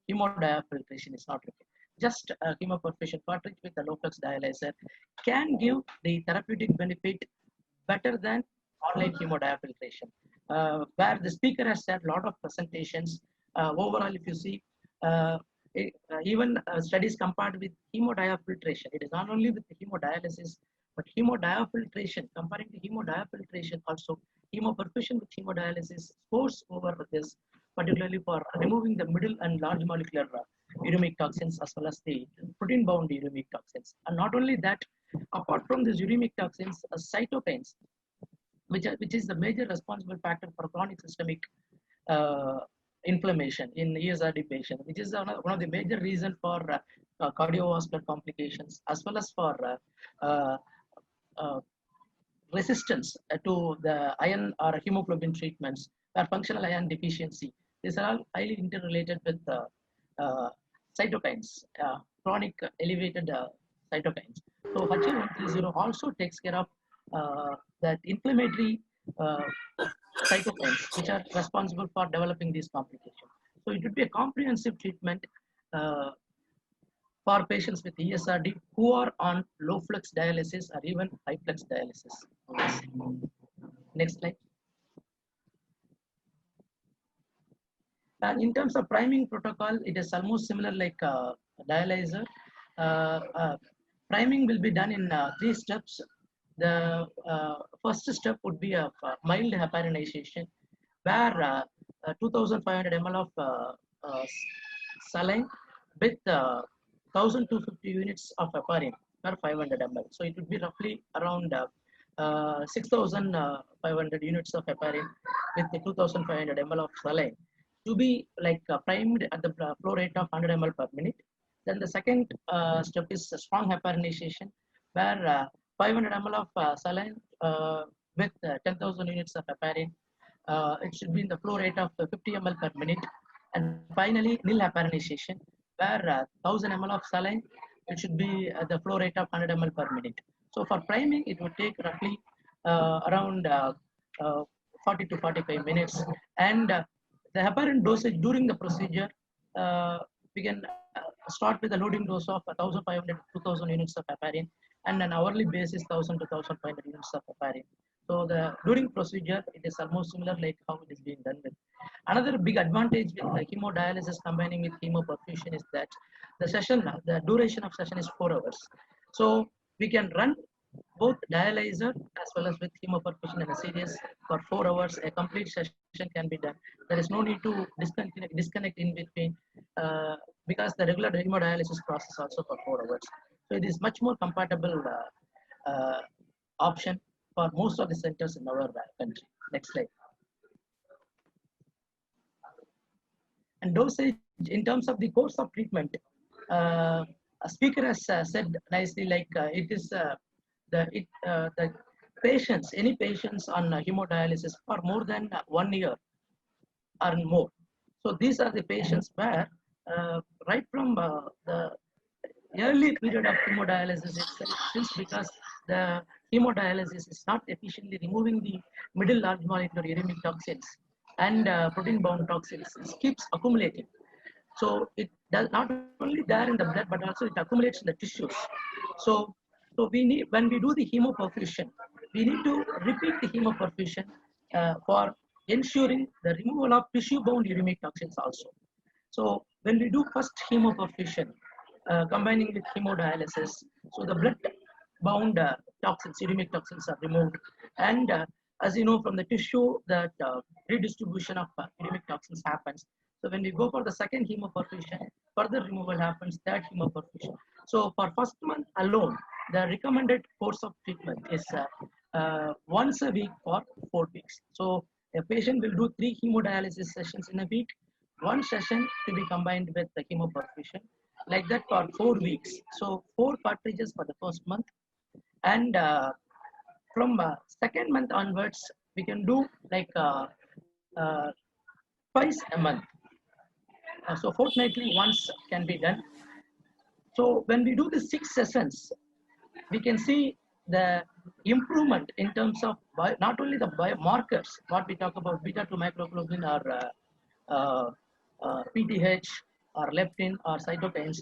Speaker 6: hemodiafiltration is not required. just a hemoperfusion cartridge with a low flux dialyzer can give the therapeutic benefit better than online hemodiafiltration. Where the speaker has said a lot of presentations. Overall, if you see, even studies compared with hemodiafiltration, it is not only with the hemodialysis, but hemodiafiltration, comparing to hemodiafiltration, also hemoperfusion with hemodialysis scores over this, particularly for removing the middle and large molecular uremic toxins as well as the protein-bound uremic toxins. And not only that, apart from these uremic toxins, cytokines, which is the major responsible factor for chronic systemic uh, inflammation in ESRD patients, which is one of the major reasons for cardiovascular complications as well as for uh, uh, resistance to the iron or hemoglobin treatments or functional iron deficiency. These are all highly interrelated with cytokines, chronic elevated cytokines. So HA130 also takes care of that inflammatory uh, cytokines, which are responsible for developing these complications. So it would be a comprehensive treatment uh, for patients with ESRD who are on low flux dialysis or even high flux dialysis. Next slide. And in terms of priming protocol, it is almost similar like dialyzer. Priming will be done in 3 steps. The first step would be a mild heparinization, where 2,500 ml of saline with 1,250 units of heparin per 500 ml. So it would be roughly around 6,500 units of heparin with the 2,500 ml of saline to be like primed at the flow rate of 100 ml per minute. Then the second step is a strong heparinization, where 500 ml of saline with 10,000 units of heparin. It should be in the flow rate of 50 ml per minute. And finally, nil heparinization, where 1,000 ml of saline, it should be at the flow rate of 100 ml per minute. So for priming, it would take roughly around 40 to 45 minutes. And the heparin dosage during the procedure, we can start with a loading dose of 1,500 to 2,000 units of heparin, and an hourly basis 1,000 to 1,500 units of heparin. So the during procedure, it is almost similar like how it is being done with. Another big advantage with hemodialysis combining with hemoperfusion is that the duration of session is 4 hours. So we can run both dialyzer as well as with hemoperfusion in a series for 4 hours. A complete session can be done. There is no need to disconnect in between because the regular hemodialysis process also for 4 hours. So it is much more compatible option for most of the centers in our country. Next slide. And dosage in terms of the course of treatment, a speaker has said nicely, like it is the patients, any patients on hemodialysis for more than 1 year or more. So these are the patients where right from the early period of hemodialysis itself, since because the hemodialysis is not efficiently removing the middle large molecular uremic toxins and protein-bound toxins, it keeps accumulating. So it does not only there in the blood, but also it accumulates in the tissues. So we need, when we do the hemoperfusion, we need to repeat the hemoperfusion for ensuring the removal of tissue-bound uremic toxins also. So when we do first hemoperfusion, combining with hemodialysis, so the blood-bound toxins, uremic toxins are removed, and as you know from the tissue, that redistribution of uremic toxins happens. So when we go for the second hemoperfusion, further removal happens, third hemoperfusion. So for first month alone, the recommended course of treatment is once a week for 4 weeks. So a patient will do 3 hemodialysis sessions in a week, 1 session to be combined with the hemoperfusion, like that for 4 weeks. So 4 cartridges for the first month, and from second month onwards, we can do like twice a month. So fortnightly once can be done. So when we do the 6 sessions, we can see the improvement in terms of not only the biomarkers, what we talk about beta 2 microglobulin or PTH or leptin or cytokines,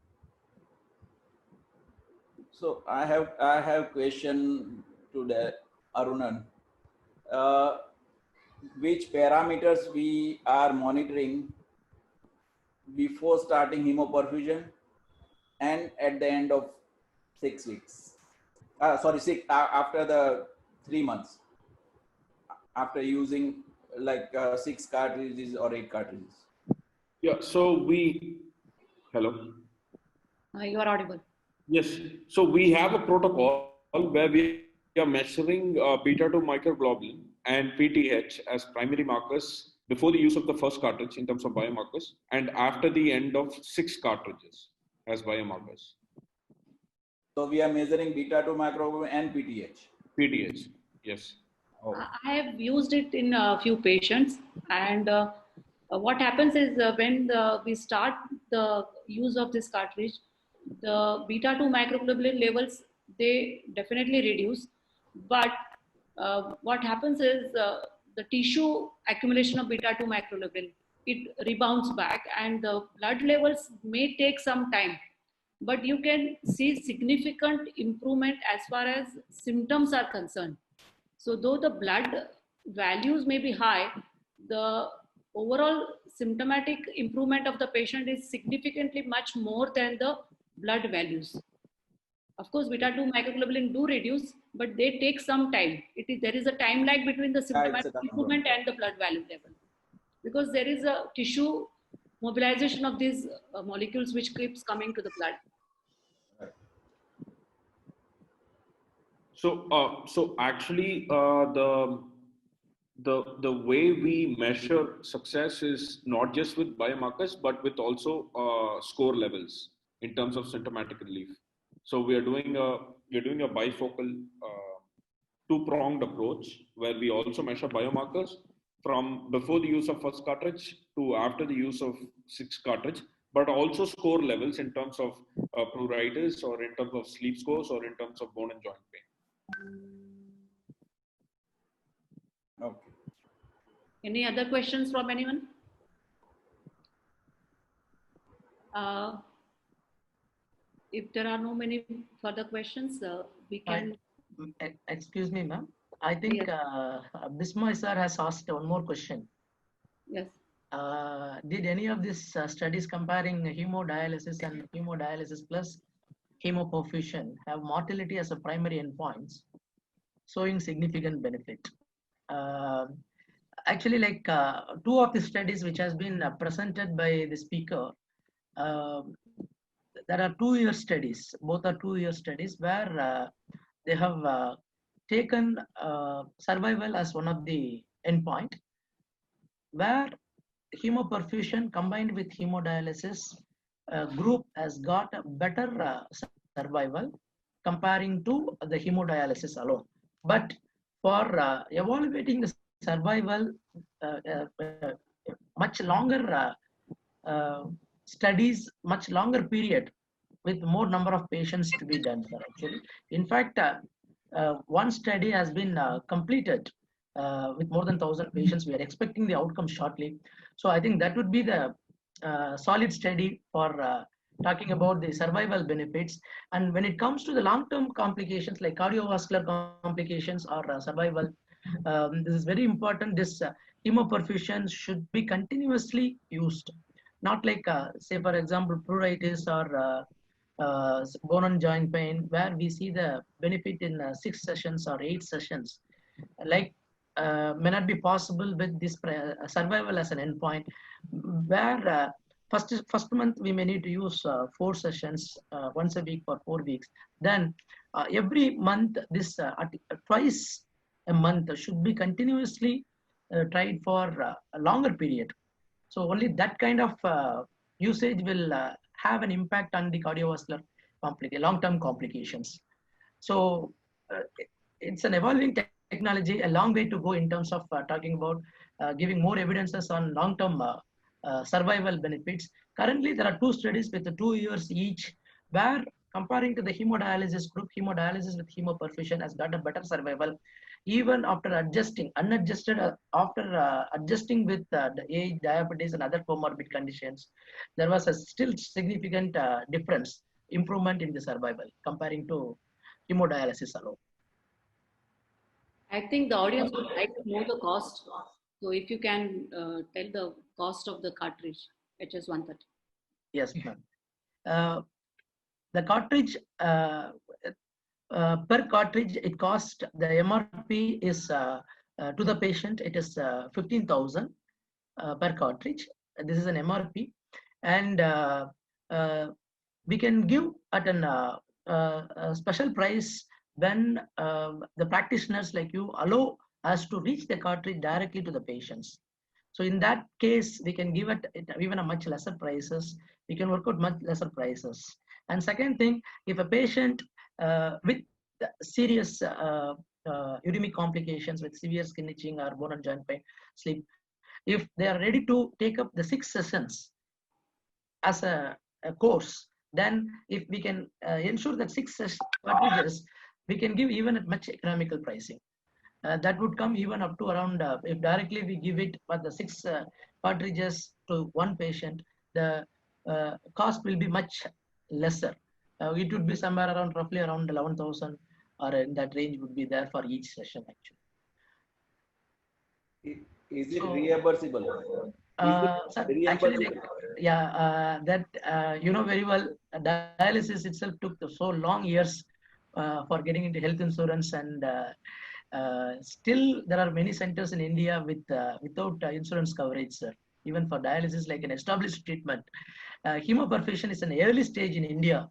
Speaker 2: So I have question to the Arunan. Which parameters we are monitoring before starting hemoperfusion and at the end of 6 weeks? After the 3 months, after using like 6 cartridges or 8 cartridges.
Speaker 1: Yeah, so hello.
Speaker 4: You are audible.
Speaker 1: Yes, so we have a protocol where we are measuring beta 2 microglobulin and PTH as primary markers before the use of the first cartridge in terms of biomarkers, and after the end of 6 cartridges as biomarkers.
Speaker 2: So we are measuring beta 2 microglobulin and PTH.
Speaker 1: PTH, yes.
Speaker 2: Oh.
Speaker 4: I have used it in a few patients, and what happens is when we start the use of this cartridge, the beta 2 microglobulin levels, they definitely reduce, but what happens is the tissue accumulation of beta 2 microglobulin, it rebounds back, and the blood levels may take some time, but you can see significant improvement as far as symptoms are concerned. So though the blood values may be high, the overall symptomatic improvement of the patient is significantly much more than the blood values. Of course, beta 2 microglobulin do reduce, but they take some time. There is a time lag between the symptomatic improvement and the blood value level, because there is a tissue mobilization of these molecules which keeps coming to the blood.
Speaker 1: So actually, the way we measure success is not just with biomarkers, but with also score levels in terms of symptomatic relief. So we are doing a bifocal, two-pronged approach where we also measure biomarkers from before the use of first cartridge to after the use of 6 cartridge, but also score levels in terms of pruritus or in terms of sleep scores or in terms of bone and joint pain.
Speaker 2: Okay.
Speaker 4: Any other questions from anyone? If there are no many further questions, we can.
Speaker 6: Excuse me, ma'am. I think Bismay sir has asked one more question.
Speaker 4: Yes.
Speaker 6: Did any of these studies comparing hemodialysis and hemodialysis plus hemoperfusion have mortality as a primary endpoints, showing significant benefit? Actually, like two of the studies which has been presented by the speaker, there are 2-year studies. Both are 2-year studies where they have taken survival as one of the endpoint, where hemoperfusion combined with hemodialysis group has got a better survival comparing to the hemodialysis alone. But for evaluating the survival, much longer studies, much longer period with more number of patients to be done, sir, actually. In fact, one study has been completed with more than 1,000 patients. We are expecting the outcome shortly. So I think that would be the solid study for talking about the survival benefits. And when it comes to the long-term complications like cardiovascular complications or survival, this is very important. This hemoperfusion should be continuously used, not like say for example pruritus or bone and joint pain, where we see the benefit in 6 sessions or 8 sessions, like may not be possible with this survival as an endpoint, where first month we may need to use 4 sessions once a week for 4 weeks. Then every month, this twice a month should be continuously tried for a longer period. So only that kind of usage will have an impact on the cardiovascular long-term complications. So it's an evolving technology, a long way to go in terms of talking about giving more evidences on long-term survival benefits. Currently, there are 2 studies with 2 years each, where comparing to the hemodialysis group, hemodialysis with hemoperfusion has got a better survival, even after adjusting, unadjusted, after adjusting with the age, diabetes, and other comorbid conditions. There was a still significant difference improvement in the survival comparing to hemodialysis alone.
Speaker 4: I think the audience would like to know the cost. So if you can tell the cost of the cartridge, HS130.
Speaker 6: Yes, ma'am. The cartridge, per cartridge, it cost, the MRP is to the patient, it is 15,000 per cartridge. This is an MRP. And we can give at a special price when the practitioners like you allow us to reach the cartridge directly to the patients. So in that case, we can give it even a much lesser prices. We can work out much lesser prices. And second thing, if a patient with serious uremic complications with severe skin itching or bone and joint pain, sleep, if they are ready to take up the 6 sessions as a course, then if we can ensure that 6 cartridges, we can give even at much economical pricing. That would come even up to around, if directly we give it for the 6 cartridges to one patient, the cost will be much lesser. It would be somewhere around roughly around 11,000 or in that range would be there for each session actually.
Speaker 2: Is it
Speaker 6: So,
Speaker 2: reimbursable?
Speaker 6: Sir, actually, like, yeah, that you know very well, dialysis itself took so long years for getting into health insurance, and still there are many centers in India with without insurance coverage, sir. Even for dialysis, like an established treatment, hemoperfusion is an early stage in India.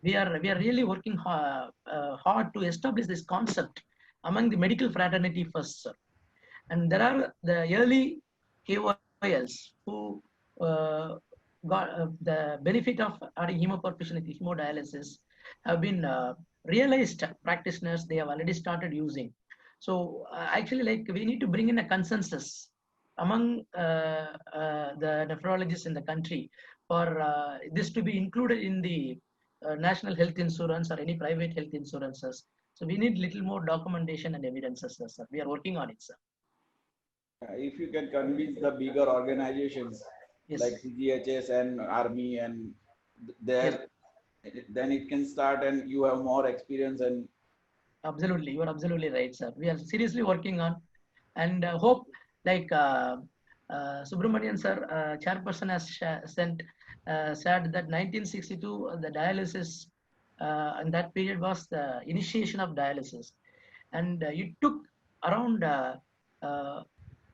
Speaker 6: We are really working hard to establish this concept among the medical fraternity first, sir. And there are the early KOLs who got the benefit of adding hemoperfusion with hemodialysis have been realized practitioners. They have already started using. So actually, like, we need to bring in a consensus among the nephrologists in the country for this to be included in the national health insurance or any private health insurances. So we need little more documentation and evidences, sir. We are working on it, sir.
Speaker 2: If you can convince the bigger organizations
Speaker 6: Yes.
Speaker 2: like CGHS and Army and there, then it can start and you have more experience. And
Speaker 6: Absolutely, you are absolutely right, sir. We are seriously working on, and hope, like Subramanian sir, chairperson has said that 1962 the dialysis and that period was the initiation of dialysis, and it took around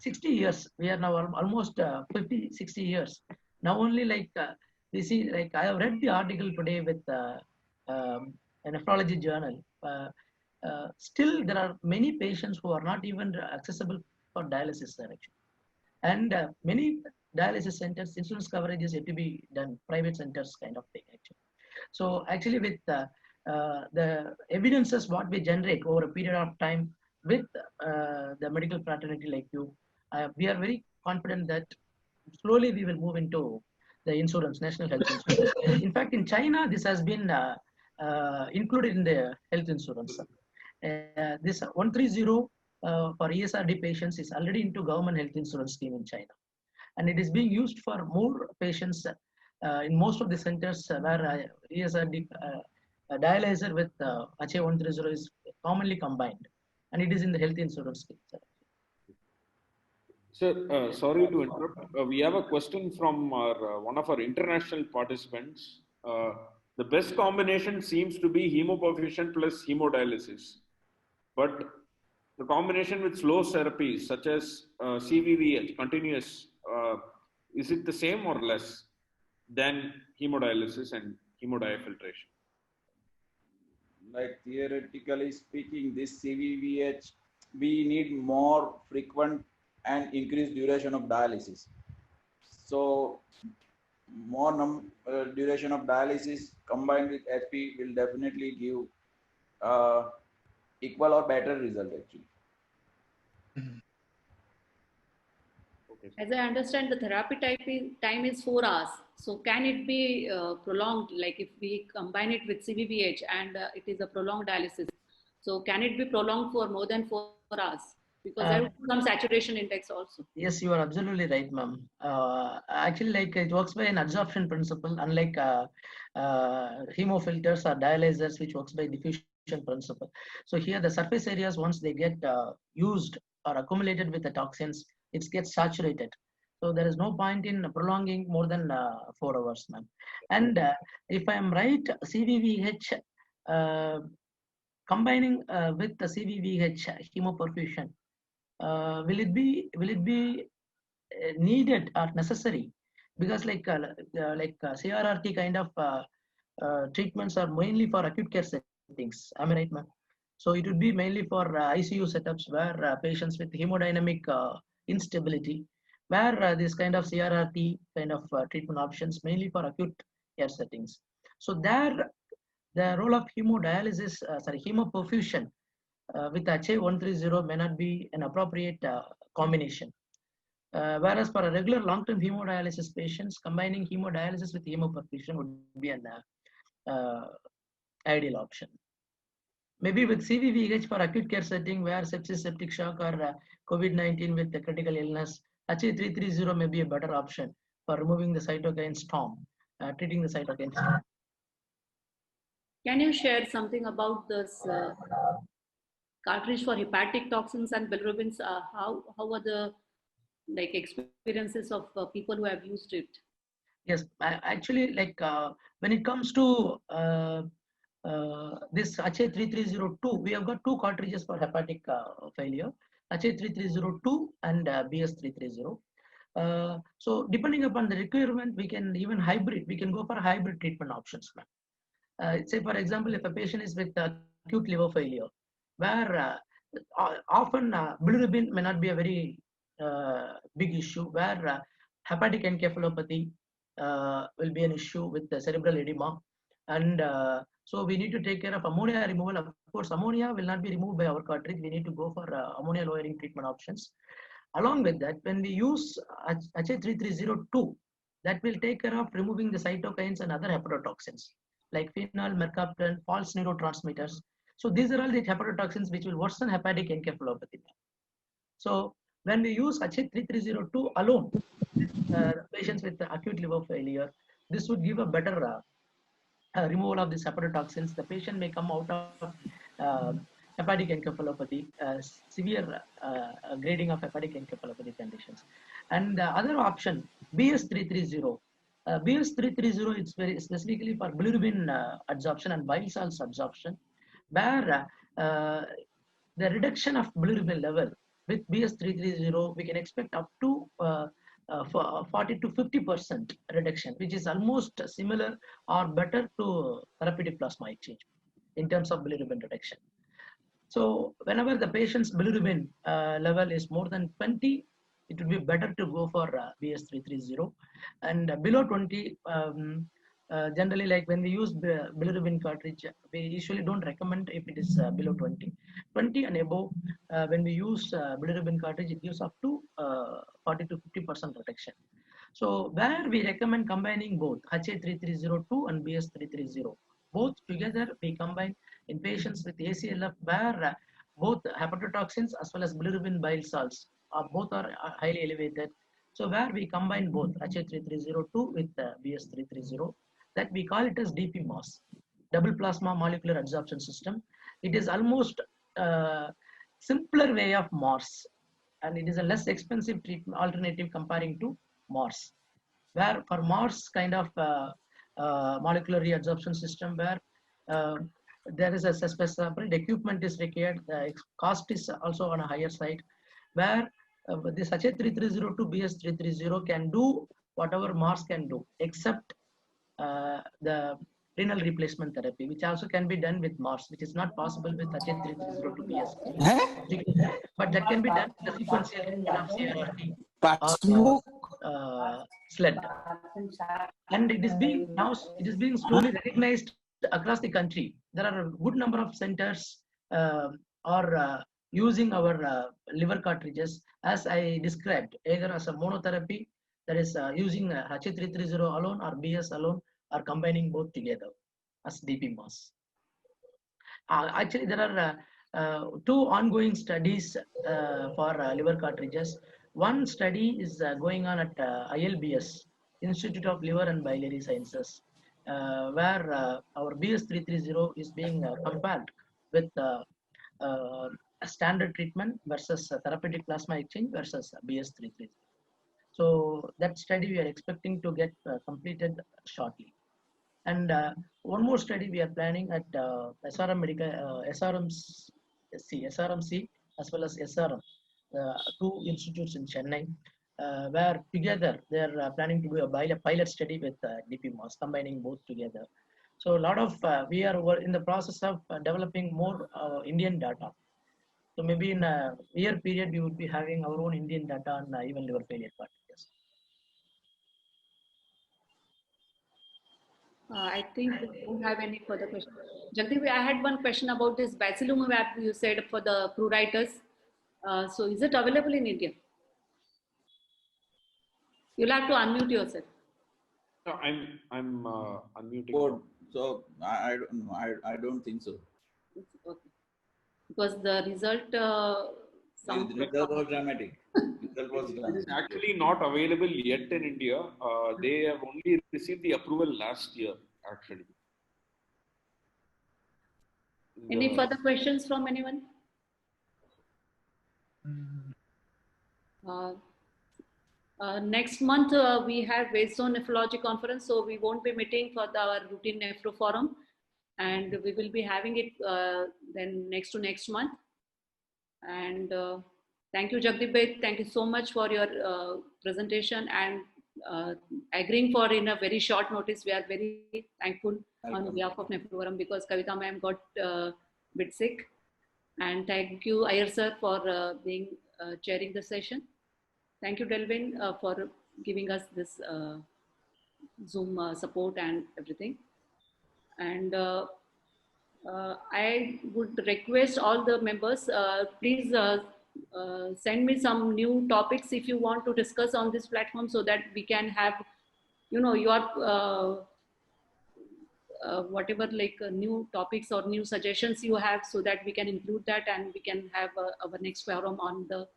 Speaker 6: 60 years. We are now almost 50, 60 years. Now only, like, we see, like, I have read the article today with a nephrology journal. Still, there are many patients who are not even accessible for dialysis, sir, actually. And many dialysis centers, insurance coverage is yet to be done, private centers kind of thing, actually. So actually, with the evidences what we generate over a period of time with the medical fraternity like you, we are very confident that slowly we will move into the insurance, national health insurance. In fact, in China, this has been included in the health insurance. This 130 for ESRD patients is already into government health insurance scheme in China. And it is being used for more patients in most of the centers where ESRD dialyzer with HA130 is commonly combined. And it is in the health insurance scheme.
Speaker 1: Sir, sorry to interrupt. We have a question from one of our international participants. The best combination seems to be hemoperfusion plus hemodialysis. But the combination with slow therapies such as CVVH, continuous, is it the same or less than hemodialysis and hemodiafiltration?
Speaker 2: like theoretically speaking, this CVVH, we need more frequent and increased duration of dialysis. So more duration of dialysis combined with HP will definitely give equal or better result actually.
Speaker 4: As I understand, the therapy time is 4 hours. So can it be prolonged? Like if we combine it with CVVH and it is a prolonged dialysis, so can it be prolonged for more than 4 hours? Because there would be some saturation index also.
Speaker 6: Yes, you are absolutely right, ma'am. Actually, like it works by an adsorption principle, unlike hemofilters or dialyzers, which works by diffusion principle. So here, the surface areas, once they get used or accumulated with the toxins, it gets saturated. So there is no point in prolonging more than 4 hours, ma'am. And if I am right, CVVH combining with the CVVH hemoperfusion, will it be needed or necessary? Because CRRT kind of treatments are mainly for acute care settings. Am I right, ma'am? So it would be mainly for ICU setups where patients with hemodynamic instability, where this kind of CRRT kind of treatment options mainly for acute care settings. So there, the role of hemoperfusion with HA130 may not be an appropriate combination. Whereas for a regular long-term hemodialysis patients, combining hemodialysis with hemoperfusion would be an ideal option. Maybe with CVVH for acute care setting where sepsis, septic shock, or COVID-19 with the critical illness, HA330 may be a better option for removing the cytokine storm, treating the cytokine storm.
Speaker 4: Can you share something about this cartridge for hepatic toxins and bilirubins? How are the experiences of people who have used it?
Speaker 6: Yes, actually, when it comes to this HA3302, we have got 2 cartridges for hepatic failure, HA3302 and BS330. So depending upon the requirement, we can even hybrid. We can go for hybrid treatment options. Say for example, if a patient is with acute liver failure, where often bilirubin may not be a very big issue, where hepatic encephalopathy will be an issue with the cerebral edema, and so we need to take care of ammonia removal. Of course, ammonia will not be removed by our cartridge. We need to go for ammonia lowering treatment options. Along with that, when we use HA3302, that will take care of removing the cytokines and other hepatotoxins like phenol, mercaptan, false neurotransmitters. So these are all the hepatotoxins which will worsen hepatic encephalopathy. So when we use HA3302 alone, patients with acute liver failure, this would give a better removal of these hepatotoxins. The patient may come out of hepatic encephalopathy, severe grading of hepatic encephalopathy conditions. And the other option, BS330. BS330 is very specifically for bilirubin adsorption and bile salts absorption, where the reduction of bilirubin level with BS330, we can expect up to 40 to 50% reduction, which is almost similar or better to therapeutic plasma exchange in terms of bilirubin reduction. So whenever the patient's bilirubin level is more than 20, it would be better to go for BS330. And below 20, generally, like when we use bilirubin cartridge, we usually don't recommend if it is below 20. 20 and above, when we use bilirubin cartridge, it gives up to 40 to 50% reduction. So where we recommend combining both HA3302 and BS330. Both together we combine in patients with ACLF where both hepatotoxins as well as bilirubin bile salts both are highly elevated. So where we combine both HA3302 with BS330, that we call it as DPMOS, double plasma molecular adsorption system. It is almost simpler way of MORS, and it is a less expensive treatment alternative comparing to MORS. Where for MORS kind of molecular reabsorption system, where there is a separate equipment is required, the cost is also on a higher side, where this HA3302 BS330 can do whatever MORS can do, except the renal replacement therapy, which also can be done with MORS, which is not possible with HA3302 BS. But that can be done with the sequential of CRRT or SLED. And it is being slowly recognized across the country. There are a good number of centers are using our liver cartridges, as I described, either as a monotherapy, that is using HA330 alone or BS alone, or combining both together as DPMOS. Actually, there are Two ongoing studies for liver cartridges. One study is going on at ILBS, Institute of Liver and Biliary Sciences, where our BS330 is being compared with a standard treatment versus therapeutic plasma exchange versus BS330. So that study we are expecting to get completed shortly. And one more study we are planning at SRM Medical, SRMC as well as SRM, two institutes in Chennai, where together they are planning to do a pilot study with DPMOS, combining both together. So a lot of, we are in the process of developing more Indian data. So maybe in a year period, we would be having our own Indian data on even liver failure cartridges.
Speaker 4: I think we don't have any further questions. Jagdeep, I had one question about this Bacillumab you said for the pruritus. So is it available in India? You'll have to unmute yourself.
Speaker 1: No, I'm unmuting.
Speaker 2: Good. So I don't know. I don't think so.
Speaker 4: Okay. Because the result
Speaker 2: The
Speaker 4: sounds
Speaker 2: result was dramatic. Result was
Speaker 1: It is
Speaker 2: dramatic.
Speaker 1: actually not available yet in India. They have only received the approval last year, actually.
Speaker 4: Any further questions from anyone? Next month we have Waystone Nephrology Conference, so we won't be meeting for our routine nephro forum, and we will be having it then next to next month. And thank you, Jagdeep Bhai. Thank you so much for your presentation and agreeing for in a very short notice. We are very thankful on behalf of Nephroforum because Kavita ma'am got a bit sick. And thank you, Iyer sir, for being chairing the session. Thank you, Delvin, for giving us this Zoom support and everything. And I would request all the members, please send me some new topics if you want to discuss on this platform so that we can have, you know, your whatever like new topics or new suggestions you have so that we can include that and we can have our next forum on the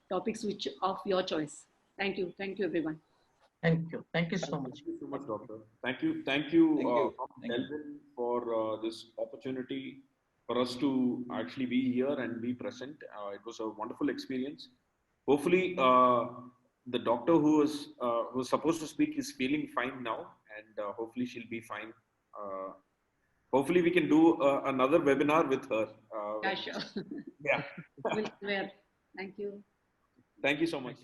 Speaker 4: topics which of your choice. Thank you. Thank you, everyone.
Speaker 6: Thank you. Thank you so much.
Speaker 1: Thank you so much, Doctor. Thank you,
Speaker 2: Thank you.
Speaker 1: Delvin, for this opportunity for us to actually be here and be present. It was a wonderful experience. Hopefully, the doctor who was supposed to speak is feeling fine now, and hopefully she'll be fine. Hopefully, we can do another webinar with her.
Speaker 4: Yeah, sure.
Speaker 1: Yeah.
Speaker 4: We'll swear. Thank you.
Speaker 1: Thank you so much.